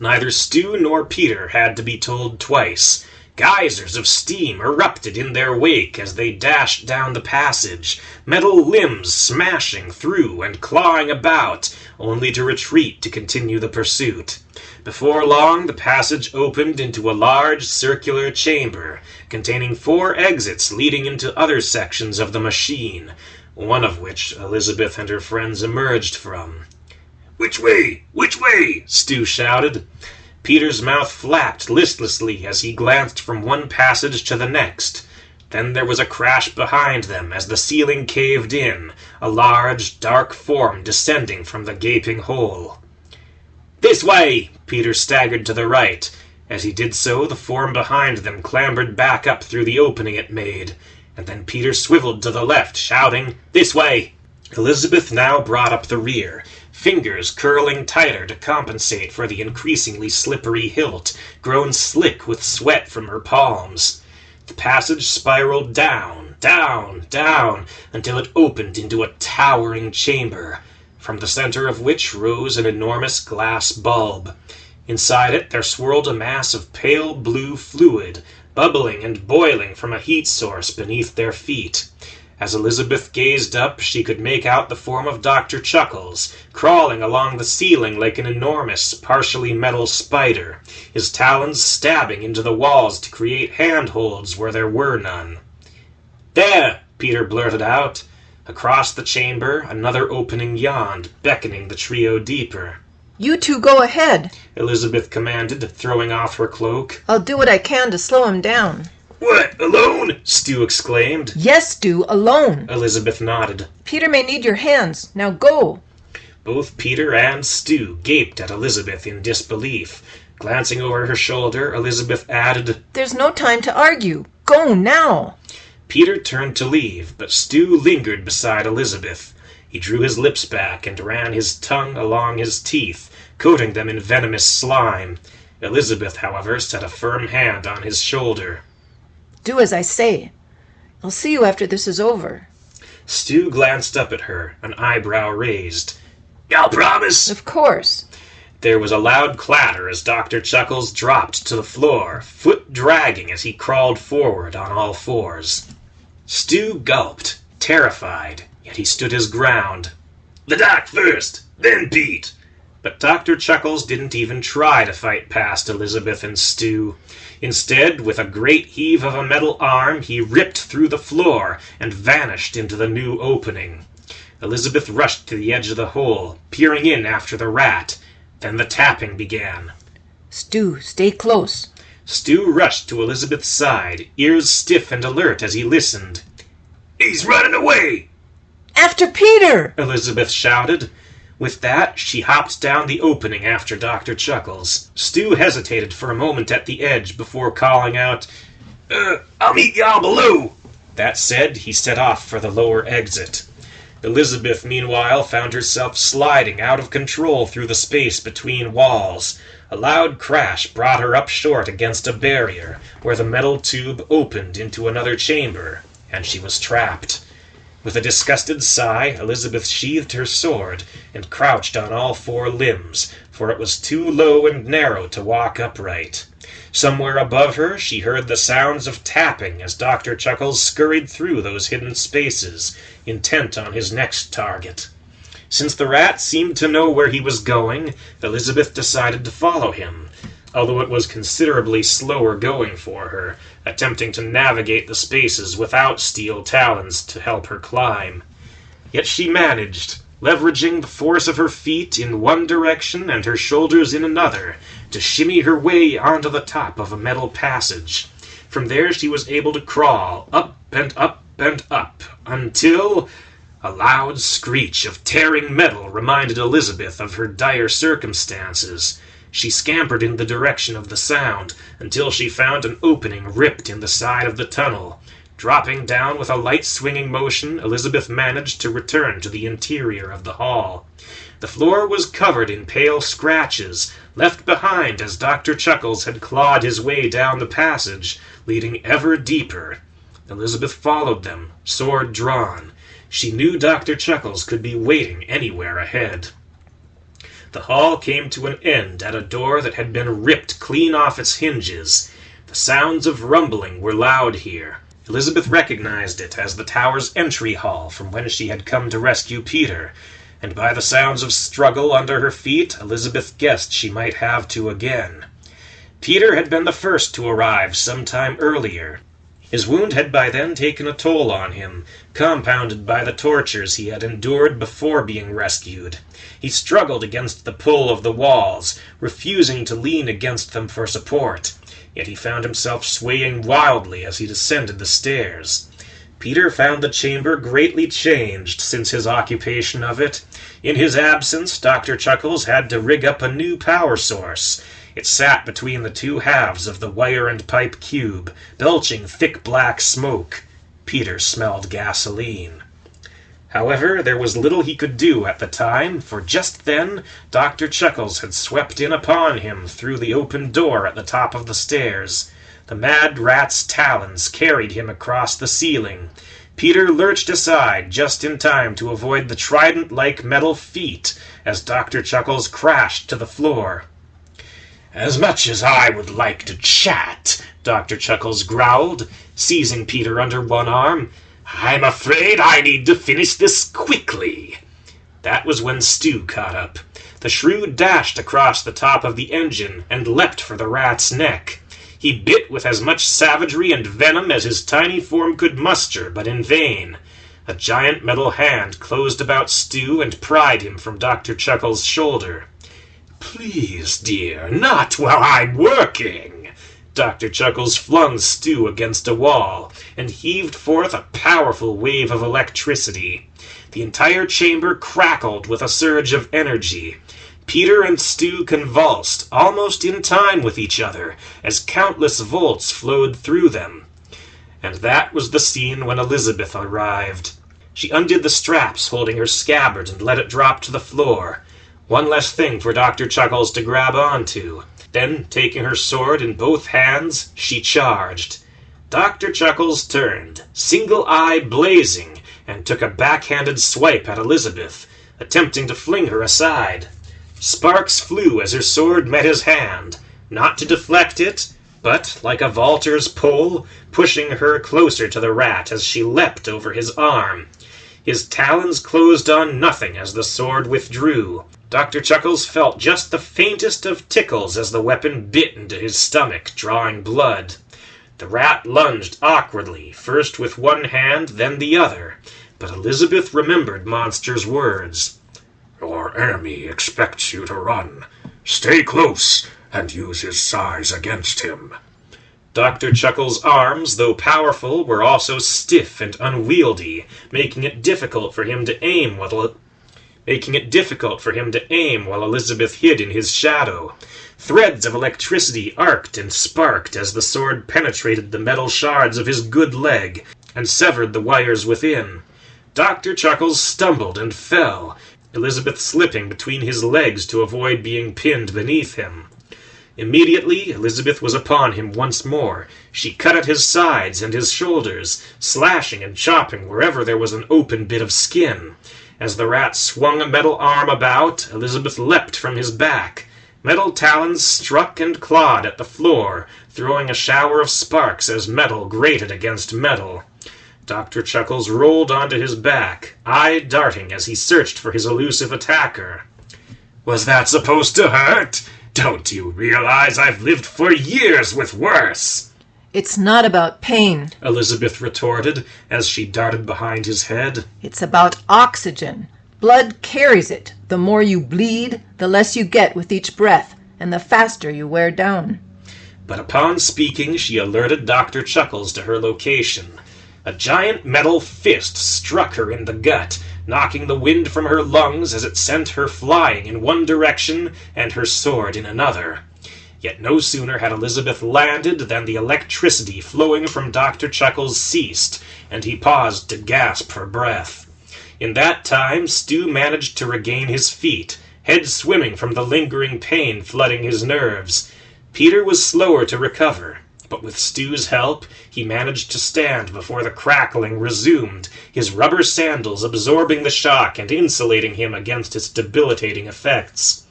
Neither Stu nor Peter had to be told twice. Geysers of steam erupted in their wake as they dashed down the passage, metal limbs smashing through and clawing about, only to retreat to continue the pursuit. Before long, the passage opened into a large circular chamber, containing 4 exits leading into other sections of the machine, one of which Elizabeth and her friends emerged from. "Which way? Which way?" Stu shouted. Peter's mouth flapped listlessly as he glanced from one passage to the next. Then there was a crash behind them as the ceiling caved in, a large, dark form descending from the gaping hole. "This way!" Peter staggered to the right. As he did so, the form behind them clambered back up through the opening it made, and then Peter swiveled to the left, shouting, "This way!" Elizabeth now brought up the rear, fingers curling tighter to compensate for the increasingly slippery hilt, grown slick with sweat from her palms. The passage spiraled down, until it opened into a towering chamber, from the center of which rose an enormous glass bulb. Inside it there swirled a mass of pale blue fluid, bubbling and boiling from a heat source beneath their feet. As Elizabeth gazed up, she could make out the form of Dr. Chuckles, crawling along the ceiling like an enormous, partially metal spider, his talons stabbing into the walls to create handholds where there were none. "There!" Peter blurted out. Across the chamber, another opening yawned, beckoning the trio deeper. You two go ahead, Elizabeth commanded, throwing off her cloak. I'll do what I can to slow him down. "What, alone?" Stu exclaimed. Yes, Stu, alone. Elizabeth nodded. Peter may need your hands. Now go. Both Peter and Stu gaped at Elizabeth in disbelief. Glancing over her shoulder, Elizabeth added, There's no time to argue. Go now. Peter turned to leave, but Stu lingered beside Elizabeth. He drew his lips back and ran his tongue along his teeth, coating them in venomous slime. Elizabeth, however, set a firm hand on his shoulder. Do as I say. I'll see you after this is over. Stu glanced up at her, an eyebrow raised. "Y'all promise?" Of course. There was a loud clatter as Dr. Chuckles dropped to the floor, foot dragging as he crawled forward on all fours. Stu gulped, terrified, yet he stood his ground. "The doc first, then Pete." But Dr. Chuckles didn't even try to fight past Elizabeth and Stu. Instead, with a great heave of a metal arm, he ripped through the floor and vanished into the new opening. Elizabeth rushed to the edge of the hole, peering in after the rat. Then the tapping began. Stu, stay close. Stu rushed to Elizabeth's side, ears stiff and alert as he listened. "He's running away!" After Peter! Elizabeth shouted. With that, she hopped down the opening after Dr. Chuckles. Stu hesitated for a moment at the edge before calling out, "I'll meet y'all below." That said, he set off for the lower exit. Elizabeth, meanwhile, found herself sliding out of control through the space between walls. A loud crash brought her up short against a barrier, where the metal tube opened into another chamber, and she was trapped. With a disgusted sigh, Elizabeth sheathed her sword and crouched on all four limbs, for it was too low and narrow to walk upright. Somewhere above her, she heard the sounds of tapping as Dr. Chuckles scurried through those hidden spaces, intent on his next target. Since the rat seemed to know where he was going, Elizabeth decided to follow him, although it was considerably slower going for her, attempting to navigate the spaces without steel talons to help her climb. Yet she managed. leveraging the force of her feet in one direction and her shoulders in another to shimmy her way onto the top of a metal passage. From there she was able to crawl up and up and up until a loud screech of tearing metal reminded Elizabeth of her dire circumstances. She scampered in the direction of the sound until she found an opening ripped in the side of the tunnel. Dropping down with a light swinging motion, Elizabeth managed to return to the interior of the hall. The floor was covered in pale scratches, left behind as Dr. Chuckles had clawed his way down the passage, leading ever deeper. Elizabeth followed them, sword drawn. She knew Dr. Chuckles could be waiting anywhere ahead. The hall came to an end at a door that had been ripped clean off its hinges. The sounds of rumbling were loud here. Elizabeth recognized it as the tower's entry hall from when she had come to rescue Peter, and by the sounds of struggle under her feet, Elizabeth guessed she might have to again. Peter had been the first to arrive some time earlier. His wound had by then taken a toll on him, compounded by the tortures he had endured before being rescued. He struggled against the pull of the walls, refusing to lean against them for support. Yet he found himself swaying wildly as he descended the stairs. Peter found the chamber greatly changed since his occupation of it. In his absence, Dr. Chuckles had to rig up a new power source. It sat between the two halves of the wire and pipe cube, belching thick black smoke. Peter smelled gasoline. However, there was little he could do at the time, for just then Dr. Chuckles had swept in upon him through the open door at the top of the stairs. The mad rat's talons carried him across the ceiling. Peter lurched aside just in time to avoid the trident-like metal feet as Dr. Chuckles crashed to the floor. "As much as I would like to chat," Dr. Chuckles growled, seizing Peter under one arm, "I'm afraid I need to finish this quickly." That was when Stu caught up. The shrew dashed across the top of the engine and leapt for the rat's neck. He bit with as much savagery and venom as his tiny form could muster, but in vain. A giant metal hand closed about Stu and pried him from Dr. Chuckles' shoulder. "Please, dear, not while I'm working." Dr. Chuckles flung Stu against a wall and heaved forth a powerful wave of electricity. The entire chamber crackled with a surge of energy. Peter and Stu convulsed, almost in time with each other, as countless volts flowed through them. And that was the scene when Elizabeth arrived. She undid the straps holding her scabbard and let it drop to the floor. One less thing for Dr. Chuckles to grab onto. Then, taking her sword in both hands, she charged. Dr. Chuckles turned, single eye blazing, and took a backhanded swipe at Elizabeth, attempting to fling her aside. Sparks flew as her sword met his hand, not to deflect it, but, like a vaulter's pole, pushing her closer to the rat as she leapt over his arm. His talons closed on nothing as the sword withdrew. Dr. Chuckles felt just the faintest of tickles as the weapon bit into his stomach, drawing blood. The rat lunged awkwardly, first with one hand, then the other, but Elizabeth remembered Monster's words. "Your enemy expects you to run. Stay close and use his size against him." Dr. Chuckles' arms, though powerful, were also stiff and unwieldy, making it difficult for him to aim while Elizabeth hid in his shadow. Threads of electricity arced and sparked as the sword penetrated the metal shards of his good leg and severed the wires within. Dr. Chuckles stumbled and fell, Elizabeth slipping between his legs to avoid being pinned beneath him. Immediately, Elizabeth was upon him once more. She cut at his sides and his shoulders, slashing and chopping wherever there was an open bit of skin. As the rat swung a metal arm about, Elizabeth leapt from his back. Metal talons struck and clawed at the floor, throwing a shower of sparks as metal grated against metal. Dr. Chuckles rolled onto his back, eye darting as he searched for his elusive attacker. "Was that supposed to hurt? Don't you realize I've lived for years with worse?" It's not about pain. Elizabeth retorted as she darted behind his head. It's about oxygen. Blood carries it. The more you bleed, the less you get with each breath, and the faster you wear down. But upon speaking, she alerted Dr. Chuckles to her location. A giant metal fist struck her in the gut, knocking the wind from her lungs as it sent her flying in one direction and her sword in another. Yet no sooner had Elizabeth landed than the electricity flowing from Dr. Chuckles ceased, and he paused to gasp for breath. In that time, Stu managed to regain his feet, head swimming from the lingering pain flooding his nerves. Peter was slower to recover, but with Stu's help, he managed to stand before the crackling resumed, his rubber sandals absorbing the shock and insulating him against its debilitating effects.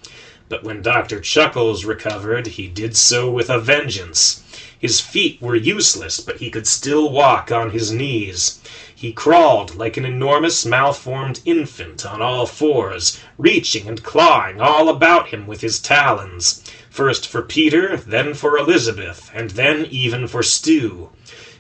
But when Dr. Chuckles recovered, he did so with a vengeance. His feet were useless, but he could still walk on his knees. He crawled like an enormous malformed infant on all fours, reaching and clawing all about him with his talons. First for Peter, then for Elizabeth, and then even for Stu.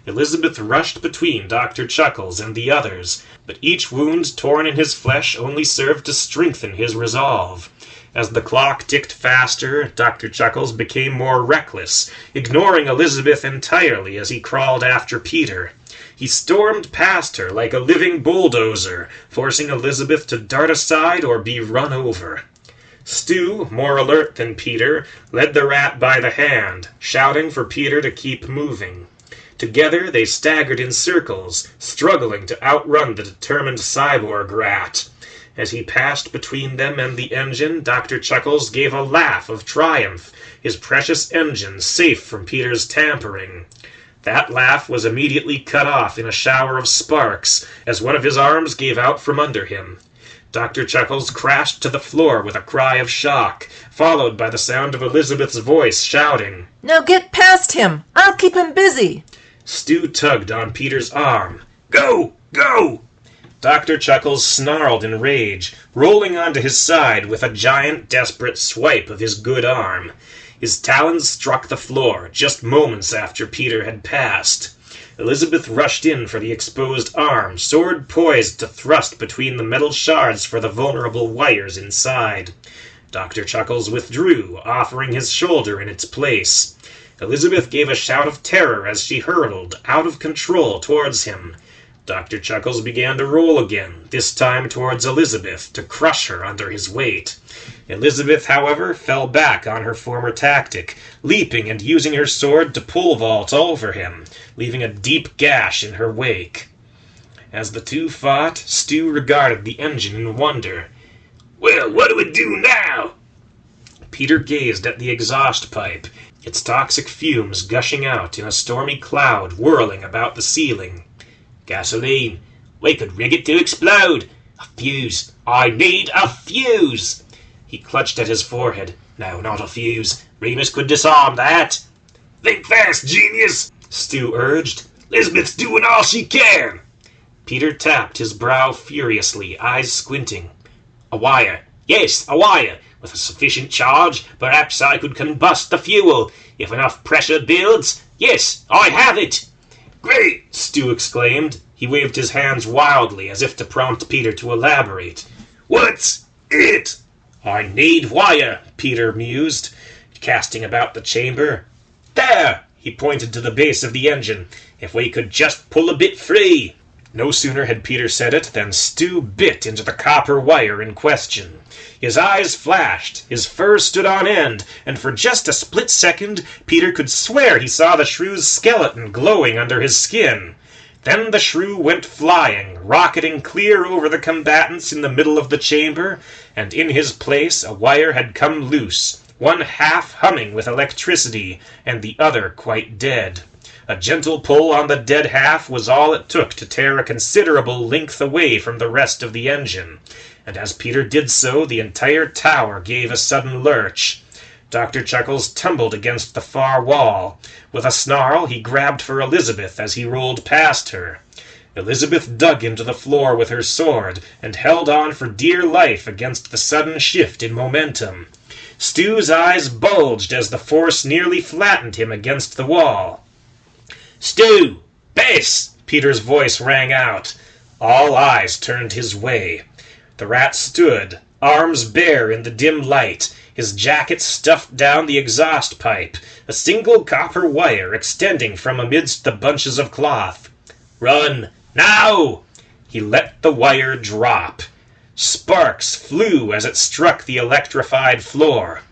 Elizabeth rushed between Dr. Chuckles and the others, but each wound torn in his flesh only served to strengthen his resolve. As the clock ticked faster, Dr. Chuckles became more reckless, ignoring Elizabeth entirely as he crawled after Peter. He stormed past her like a living bulldozer, forcing Elizabeth to dart aside or be run over. Stu, more alert than Peter, led the rat by the hand, shouting for Peter to keep moving. Together they staggered in circles, struggling to outrun the determined cyborg rat. As he passed between them and the engine, Dr. Chuckles gave a laugh of triumph, his precious engine safe from Peter's tampering. That laugh was immediately cut off in a shower of sparks, as one of his arms gave out from under him. Dr. Chuckles crashed to the floor with a cry of shock, followed by the sound of Elizabeth's voice shouting, "Now get past him! I'll keep him busy!" Stu tugged on Peter's arm. "Go! Go!" Dr. Chuckles snarled in rage, rolling onto his side with a giant, desperate swipe of his good arm. His talons struck the floor just moments after Peter had passed. Elizabeth rushed in for the exposed arm, sword poised to thrust between the metal shards for the vulnerable wires inside. Dr. Chuckles withdrew, offering his shoulder in its place. Elizabeth gave a shout of terror as she hurtled, out of control, towards him. Dr. Chuckles began to roll again, this time towards Elizabeth, to crush her under his weight. Elizabeth, however, fell back on her former tactic, leaping and using her sword to pole vault over him, leaving a deep gash in her wake. As the two fought, Stu regarded the engine in wonder. "Well, what do we do now?" Peter gazed at the exhaust pipe, its toxic fumes gushing out in a stormy cloud whirling about the ceiling. "Gasoline. We could rig it to explode. A fuse. I need a fuse." He clutched at his forehead. "No, not a fuse. Remus could disarm that." "Think fast, genius," Stu urged. "Lisbeth's doing all she can." Peter tapped his brow furiously, eyes squinting. "A wire. Yes, a wire. With a sufficient charge, perhaps I could combust the fuel. If enough pressure builds. Yes, I have it." "Great!" Stu exclaimed. He waved his hands wildly as if to prompt Peter to elaborate. "What's it?" "I need wire," Peter mused, casting about the chamber. "There!" He pointed to the base of the engine. "If we could just pull a bit free." No sooner had Peter said it than Stu bit into the copper wire in question. His eyes flashed, his fur stood on end, and for just a split second Peter could swear he saw the shrew's skeleton glowing under his skin. Then the shrew went flying, rocketing clear over the combatants in the middle of the chamber, and in his place a wire had come loose, one half humming with electricity, and the other quite dead. A gentle pull on the dead half was all it took to tear a considerable length away from the rest of the engine, and as Peter did so, the entire tower gave a sudden lurch. Dr. Chuckles tumbled against the far wall. With a snarl, he grabbed for Elizabeth as he rolled past her. Elizabeth dug into the floor with her sword and held on for dear life against the sudden shift in momentum. Stu's eyes bulged as the force nearly flattened him against the wall. "Stu! Base!" Peter's voice rang out. All eyes turned his way. The rat stood, arms bare in the dim light, his jacket stuffed down the exhaust pipe, a single copper wire extending from amidst the bunches of cloth. "Run! Now!" He let the wire drop. Sparks flew as it struck the electrified floor.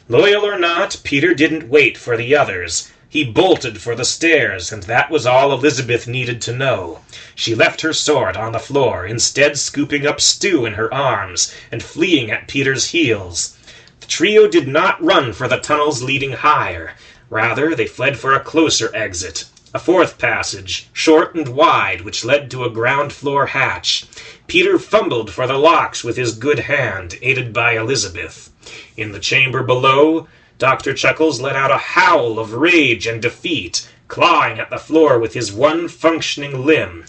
Loyal or not, Peter didn't wait for the others. He bolted for the stairs, and that was all Elizabeth needed to know. She left her sword on the floor, instead scooping up Stu in her arms and fleeing at Peter's heels. The trio did not run for the tunnels leading higher. Rather, they fled for a closer exit, a fourth passage, short and wide, which led to a ground-floor hatch. Peter fumbled for the locks with his good hand, aided by Elizabeth. In the chamber below, Dr. Chuckles let out a howl of rage and defeat, clawing at the floor with his one functioning limb.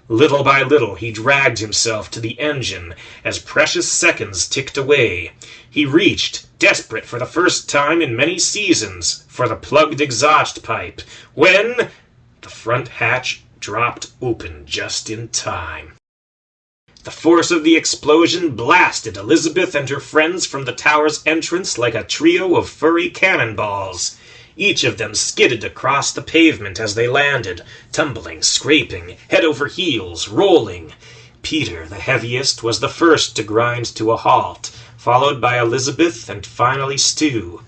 Little by little he dragged himself to the engine as precious seconds ticked away. He reached, desperate for the first time in many seasons, for the plugged exhaust pipe, when the front hatch dropped open just in time. The force of the explosion blasted Elizabeth and her friends from the tower's entrance like a trio of furry cannonballs. Each of them skidded across the pavement as they landed, tumbling, scraping, head over heels, rolling. Peter, the heaviest, was the first to grind to a halt, followed by Elizabeth and finally Stu.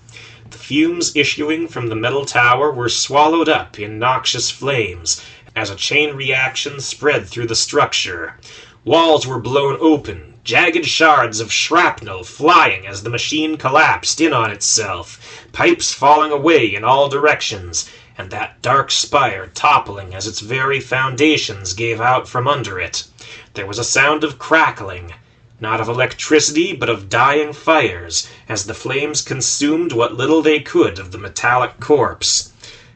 The fumes issuing from the metal tower were swallowed up in noxious flames as a chain reaction spread through the structure. Walls were blown open, jagged shards of shrapnel flying as the machine collapsed in on itself, pipes falling away in all directions, and that dark spire toppling as its very foundations gave out from under it. There was a sound of crackling, not of electricity, but of dying fires, as the flames consumed what little they could of the metallic corpse.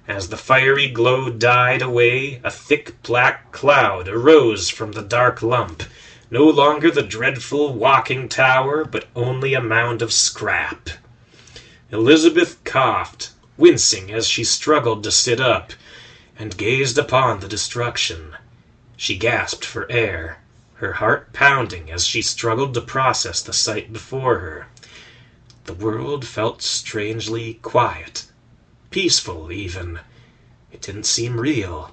As the fiery glow died away, a thick black cloud arose from the dark lump, no longer the dreadful walking tower, but only a mound of scrap. Elizabeth coughed, wincing as she struggled to sit up, and gazed upon the destruction. She gasped for air, her heart pounding as she struggled to process the sight before her. The world felt strangely quiet. Peaceful, even. It didn't seem real.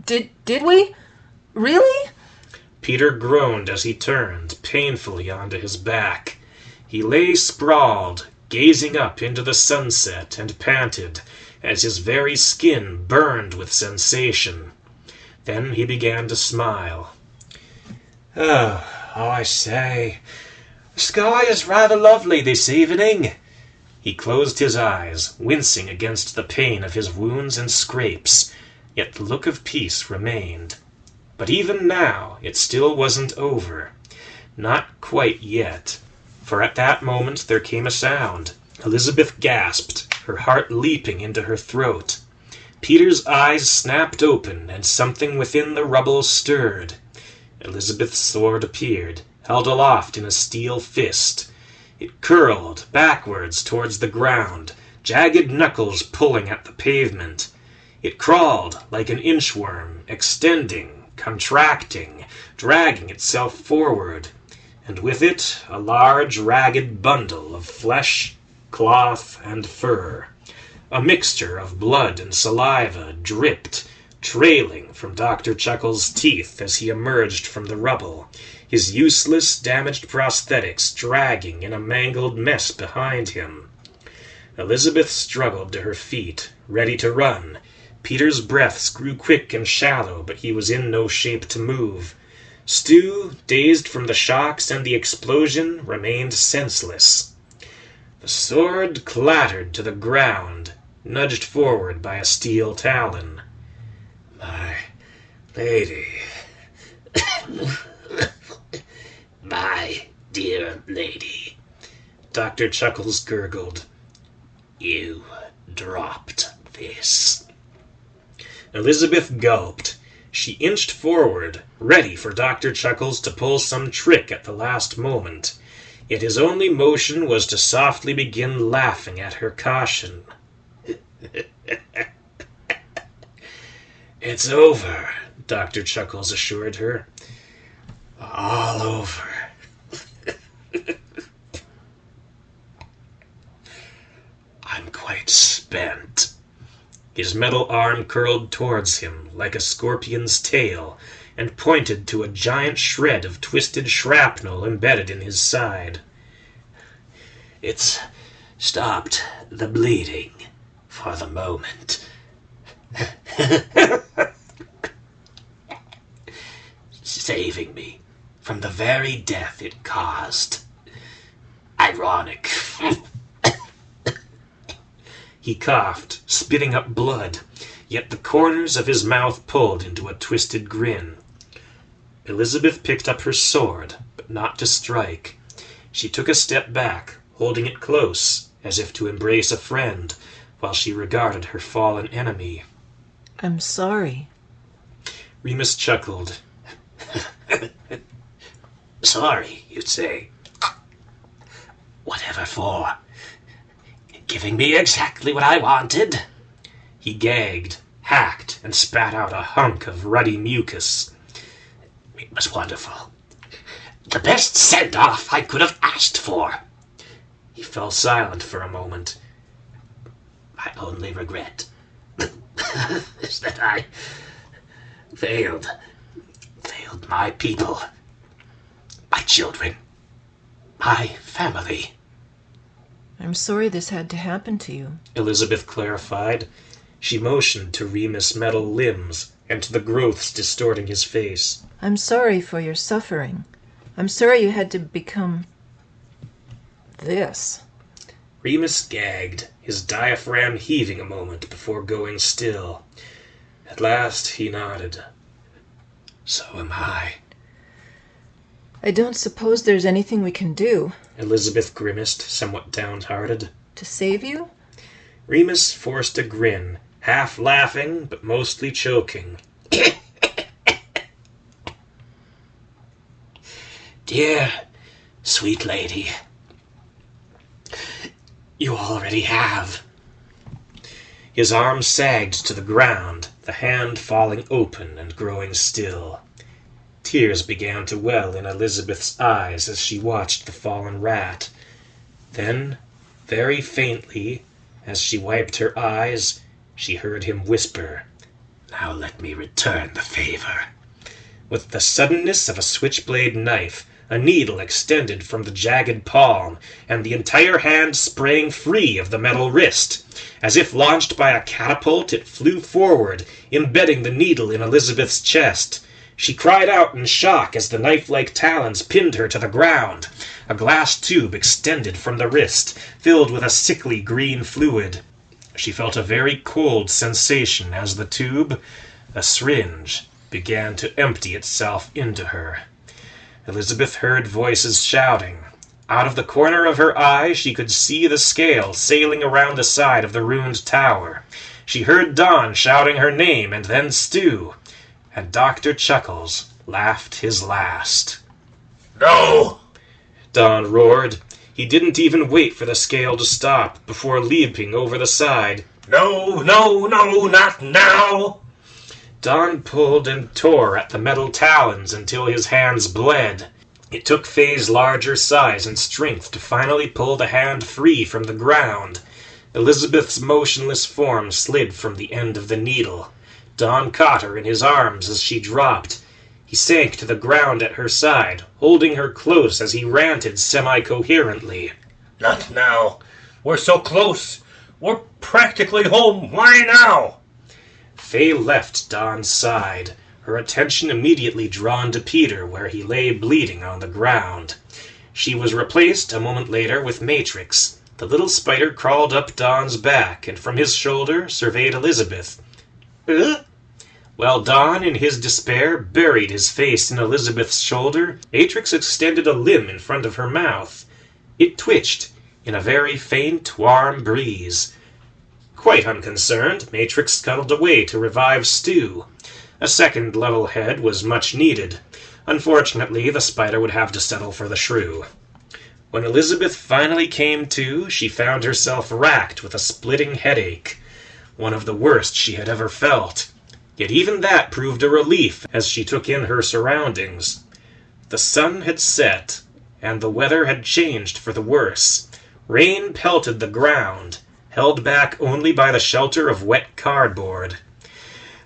Did we? Really? Peter groaned as he turned painfully onto his back. He lay sprawled, gazing up into the sunset, and panted, as his very skin burned with sensation. Then he began to smile. Oh, I say, the sky is rather lovely this evening. He closed his eyes, wincing against the pain of his wounds and scrapes, yet the look of peace remained. But even now it still wasn't over. Not quite yet, for at that moment there came a sound. Elizabeth gasped, her heart leaping into her throat. Peter's eyes snapped open, and something within the rubble stirred. Elizabeth's sword appeared, held aloft in a steel fist. It curled backwards towards the ground, jagged knuckles pulling at the pavement. It crawled like an inchworm, extending, contracting, dragging itself forward, and with it a large ragged bundle of flesh, cloth, and fur. A mixture of blood and saliva dripped, trailing from Dr. Chuckles' teeth as he emerged from the rubble, his useless, damaged prosthetics dragging in a mangled mess behind him. Elizabeth struggled to her feet, ready to run. Peter's breaths grew quick and shallow, but he was in no shape to move. Stu, dazed from the shocks and the explosion, remained senseless. The sword clattered to the ground, nudged forward by a steel talon. My lady, my dear lady, Dr. Chuckles gurgled. You dropped this. Elizabeth gulped. She inched forward, ready for Dr. Chuckles to pull some trick at the last moment. Yet his only motion was to softly begin laughing at her caution. It's over, Dr. Chuckles assured her. all over. I'm quite spent. His metal arm curled towards him like a scorpion's tail and pointed to a giant shred of twisted shrapnel embedded in his side. It's stopped the bleeding for the moment. Saving me from the very death it caused. Ironic. He coughed, spitting up blood, yet the corners of his mouth pulled into a twisted grin. Elizabeth picked up her sword, but not to strike. She took a step back, holding it close, as if to embrace a friend, while she regarded her fallen enemy. I'm sorry. Remus chuckled. Sorry, you'd say. Whatever for? Giving me exactly what I wanted? He gagged, hacked, and spat out a hunk of ruddy mucus. It was wonderful. The best send-off I could have asked for. He fell silent for a moment. My only regret is that I failed my people, my children, my family. I'm sorry this had to happen to you. Elizabeth clarified. She motioned to Remus' metal limbs and to the growths distorting his face. I'm sorry for your suffering. I'm sorry you had to become this. Remus gagged, his diaphragm heaving a moment before going still. At last he nodded. So am I. I don't suppose there's anything we can do. Elizabeth grimaced, somewhat downhearted. To save you? Remus forced a grin, half laughing, but mostly choking. Dear, sweet lady, you already have. His arm sagged to the ground, the hand falling open and growing still. Tears began to well in Elizabeth's eyes as she watched the fallen rat. Then, very faintly, as she wiped her eyes, she heard him whisper, "Now let me return the favor." With the suddenness of a switchblade knife, a needle extended from the jagged palm, and the entire hand sprang free of the metal wrist. As if launched by a catapult, it flew forward, embedding the needle in Elizabeth's chest. She cried out in shock as the knife-like talons pinned her to the ground. A glass tube extended from the wrist, filled with a sickly green fluid. She felt a very cold sensation as the tube, a syringe, began to empty itself into her. Elizabeth heard voices shouting. Out of the corner of her eye she could see the scale sailing around the side of the ruined tower. She heard Don shouting her name and then Stu. And Dr. Chuckles laughed his last. No! Don roared. He didn't even wait for the scale to stop before leaping over the side. No, no, no, not now! Don pulled and tore at the metal talons until his hands bled. It took Faye's larger size and strength to finally pull the hand free from the ground. Elizabeth's motionless form slid from the end of the needle. Don caught her in his arms as she dropped. He sank to the ground at her side, holding her close as he ranted semi-coherently. Not now. We're so close. We're practically home. Why now? Faye left Don's side, her attention immediately drawn to Peter where he lay bleeding on the ground. She was replaced a moment later with Matrix. The little spider crawled up Don's back and from his shoulder surveyed Elizabeth. While Don, in his despair, buried his face in Elizabeth's shoulder, Matrix extended a limb in front of her mouth. It twitched in a very faint, warm breeze. Quite unconcerned, Matrix scuttled away to revive Stu. A second level head was much needed. Unfortunately, the spider would have to settle for the shrew. When Elizabeth finally came to, she found herself racked with a splitting headache, one of the worst she had ever felt. Yet even that proved a relief as she took in her surroundings. The sun had set, and the weather had changed for the worse. Rain pelted the ground, held back only by the shelter of wet cardboard.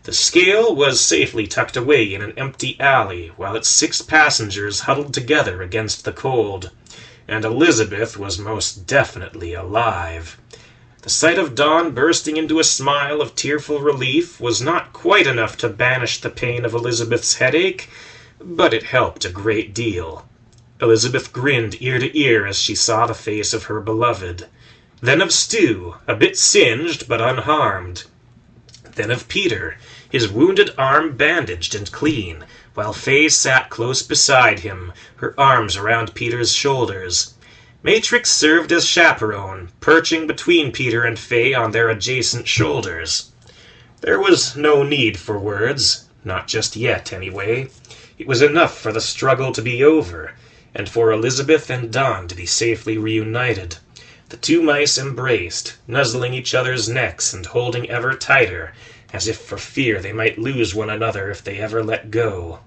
The scale was safely tucked away in an empty alley, while its 6 passengers huddled together against the cold. And Elizabeth was most definitely alive. The sight of Dawn bursting into a smile of tearful relief was not quite enough to banish the pain of Elizabeth's headache, but it helped a great deal. Elizabeth grinned ear to ear as she saw the face of her beloved. Then of Stu, a bit singed but unharmed. Then of Peter, his wounded arm bandaged and clean, while Faye sat close beside him, her arms around Peter's shoulders. Matrix served as chaperone, perching between Peter and Faye on their adjacent shoulders. There was no need for words, not just yet, anyway. It was enough for the struggle to be over, and for Elizabeth and Dawn to be safely reunited. The 2 mice embraced, nuzzling each other's necks and holding ever tighter, as if for fear they might lose one another if they ever let go.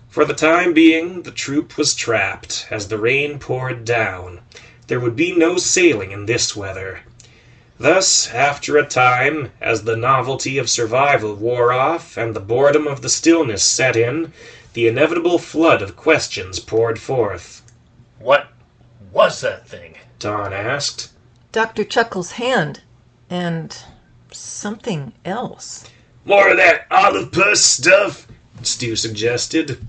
For the time being, the troop was trapped, as the rain poured down. There would be no sailing in this weather. Thus, after a time, as the novelty of survival wore off and the boredom of the stillness set in, the inevitable flood of questions poured forth. What was that thing? Dawn asked. Dr. Chuckles' hand. And something else. More of that olive pus stuff, Stu suggested.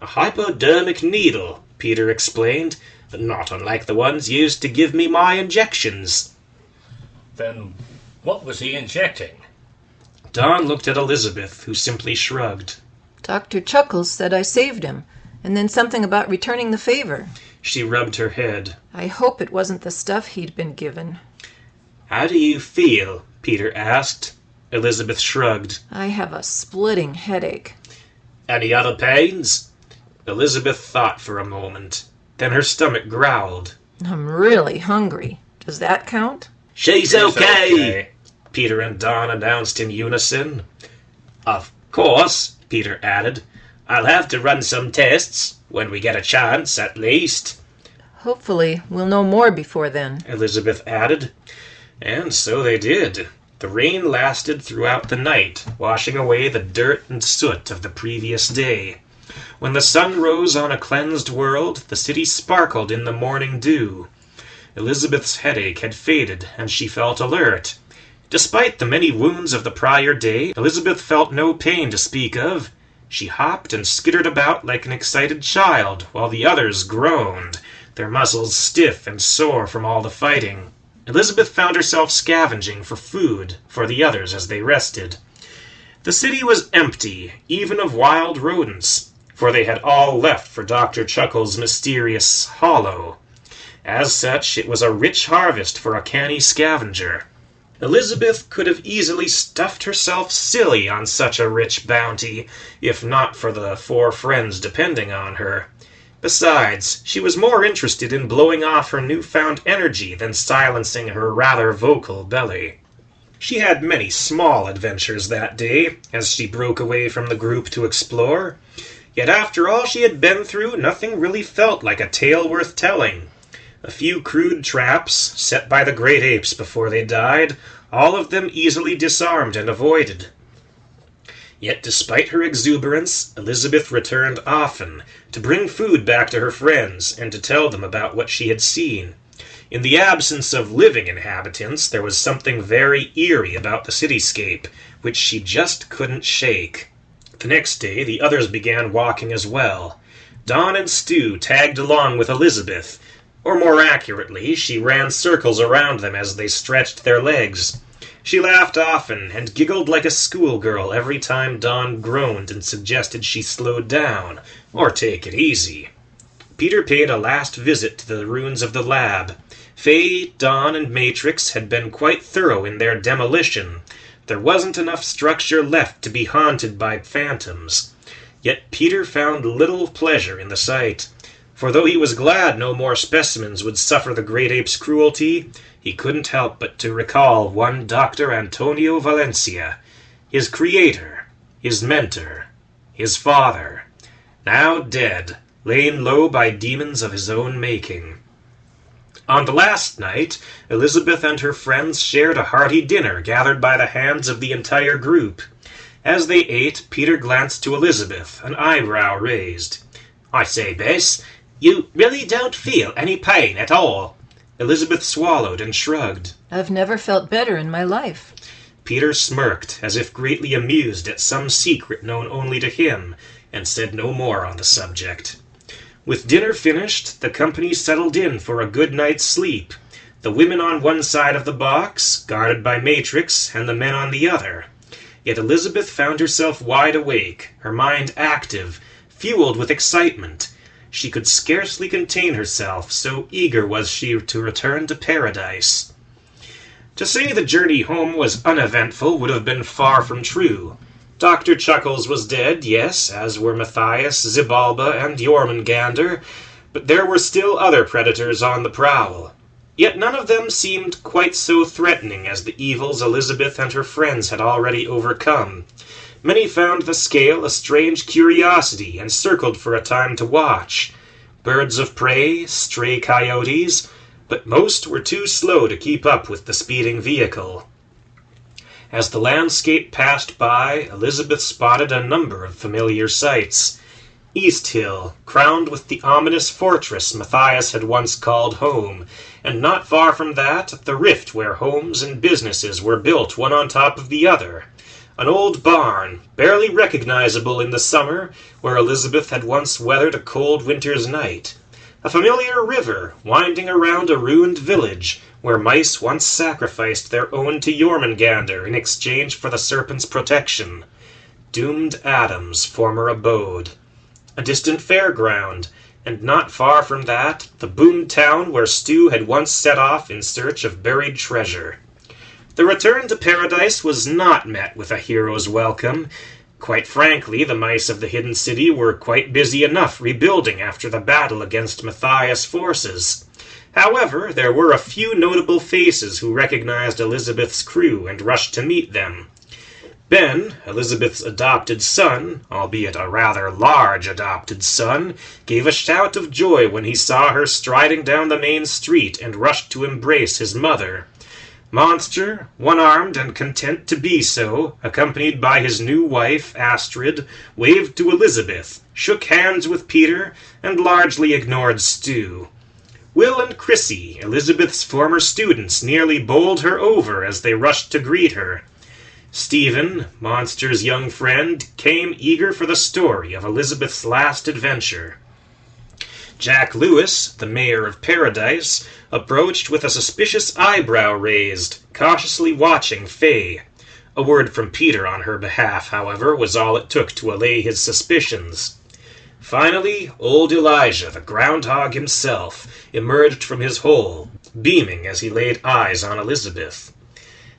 A hypodermic needle, Peter explained, not unlike the ones used to give me my injections. Then what was he injecting? Dawn looked at Elizabeth, who simply shrugged. Dr. Chuckles said I saved him, and then something about returning the favor. She rubbed her head. I hope it wasn't the stuff he'd been given. How do you feel? Peter asked. Elizabeth shrugged. I have a splitting headache. Any other pains? Elizabeth thought for a moment. Then her stomach growled. I'm really hungry. Does that count? She's okay, Peter and Dawn announced in unison. Of course, Peter added. I'll have to run some tests, when we get a chance, at least. Hopefully we'll know more before then, Elizabeth added. And so they did. The rain lasted throughout the night, washing away the dirt and soot of the previous day. When the sun rose on a cleansed world, the city sparkled in the morning dew. Elizabeth's headache had faded, and she felt alert. Despite the many wounds of the prior day, Elizabeth felt no pain to speak of. She hopped and skittered about like an excited child, while the others groaned, their muscles stiff and sore from all the fighting. Elizabeth found herself scavenging for food for the others as they rested. The city was empty, even of wild rodents, for they had all left for Dr. Chuckles' mysterious hollow. As such, it was a rich harvest for a canny scavenger. Elizabeth could have easily stuffed herself silly on such a rich bounty, if not for the 4 friends depending on her. Besides, she was more interested in blowing off her newfound energy than silencing her rather vocal belly. She had many small adventures that day, as she broke away from the group to explore. Yet after all she had been through, nothing really felt like a tale worth telling. A few crude traps, set by the great apes before they died, all of them easily disarmed and avoided. Yet despite her exuberance, Elizabeth returned often, to bring food back to her friends, and to tell them about what she had seen. In the absence of living inhabitants, there was something very eerie about the cityscape, which she just couldn't shake. The next day, the others began walking as well. Dawn and Stu tagged along with Elizabeth, or more accurately, she ran circles around them as they stretched their legs. She laughed often and giggled like a schoolgirl every time Dawn groaned and suggested she slow down, or take it easy. Peter paid a last visit to the ruins of the lab. Faye, Dawn, and Matrix had been quite thorough in their demolition. There wasn't enough structure left to be haunted by phantoms. Yet Peter found little pleasure in the sight. For though he was glad no more specimens would suffer the great ape's cruelty, he couldn't help but to recall one Dr. Antonio Valencia, his creator, his mentor, his father, now dead, laid low by demons of his own making. On the last night, Elizabeth and her friends shared a hearty dinner gathered by the hands of the entire group. As they ate, Peter glanced to Elizabeth, an eyebrow raised. "I say, Bess, you really don't feel any pain at all?" Elizabeth swallowed and shrugged. I've never felt better in my life. Peter smirked, as if greatly amused at some secret known only to him, and said no more on the subject. With dinner finished, the company settled in for a good night's sleep, the women on one side of the box, guarded by Matrix, and the men on the other. Yet Elizabeth found herself wide awake, her mind active, fueled with excitement. She could scarcely contain herself, so eager was she to return to paradise. To say the journey home was uneventful would have been far from true. Dr. Chuckles was dead, yes, as were Matthias, Zibalba, and Jormungandr, but there were still other predators on the prowl. Yet none of them seemed quite so threatening as the evils Elizabeth and her friends had already overcome. Many found the scale a strange curiosity and circled for a time to watch. Birds of prey, stray coyotes, but most were too slow to keep up with the speeding vehicle. As the landscape passed by, Elizabeth spotted a number of familiar sights. East Hill, crowned with the ominous fortress Matthias had once called home, and not far from that, the rift where homes and businesses were built one on top of the other. An old barn, barely recognizable in the summer, where Elizabeth had once weathered a cold winter's night. A familiar river, winding around a ruined village, where mice once sacrificed their own to Jormungandr in exchange for the serpent's protection. Doomed Adam's former abode. A distant fairground, and not far from that, the boom town where Stu had once set off in search of buried treasure. The return to paradise was not met with a hero's welcome. Quite frankly, the mice of the hidden city were quite busy enough rebuilding after the battle against Matthias' forces. However, there were a few notable faces who recognized Elizabeth's crew and rushed to meet them. Ben, Elizabeth's adopted son, albeit a rather large adopted son, gave a shout of joy when he saw her striding down the main street and rushed to embrace his mother. Monster, one-armed and content to be so, accompanied by his new wife, Astrid, waved to Elizabeth, shook hands with Peter, and largely ignored Stu. Will and Chrissy, Elizabeth's former students, nearly bowled her over as they rushed to greet her. Stephen, Monster's young friend, came eager for the story of Elizabeth's last adventure. Jack Lewis, the mayor of Paradise, approached with a suspicious eyebrow raised, cautiously watching Faye. A word from Peter on her behalf, however, was all it took to allay his suspicions. Finally, old Elijah, the groundhog himself, emerged from his hole, beaming as he laid eyes on Elizabeth.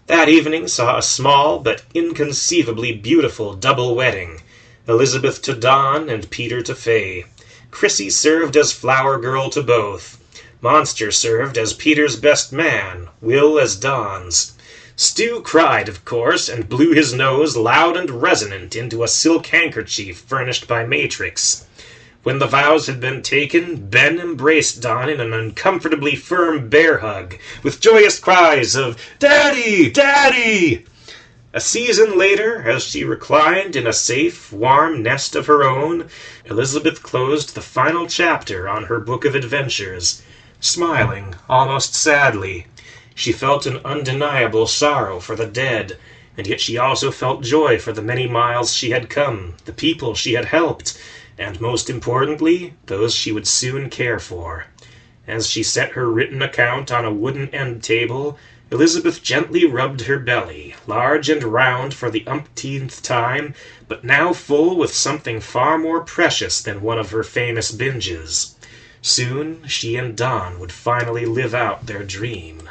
That evening saw a small but inconceivably beautiful double wedding, Elizabeth to Don and Peter to Faye. Chrissy served as flower girl to both. Monster served as Peter's best man, Will as Don's. Stu cried, of course, and blew his nose loud and resonant into a silk handkerchief furnished by Matrix. When the vows had been taken, Ben embraced Don in an uncomfortably firm bear hug, with joyous cries of, "Daddy! Daddy!" A season later, as she reclined in a safe, warm nest of her own, Elizabeth closed the final chapter on her book of adventures, smiling almost sadly. She felt an undeniable sorrow for the dead, and yet she also felt joy for the many miles she had come, the people she had helped, and most importantly, those she would soon care for. As she set her written account on a wooden end table, Elizabeth gently rubbed her belly, large and round for the umpteenth time, but now full with something far more precious than one of her famous binges. Soon she and Don would finally live out their dream.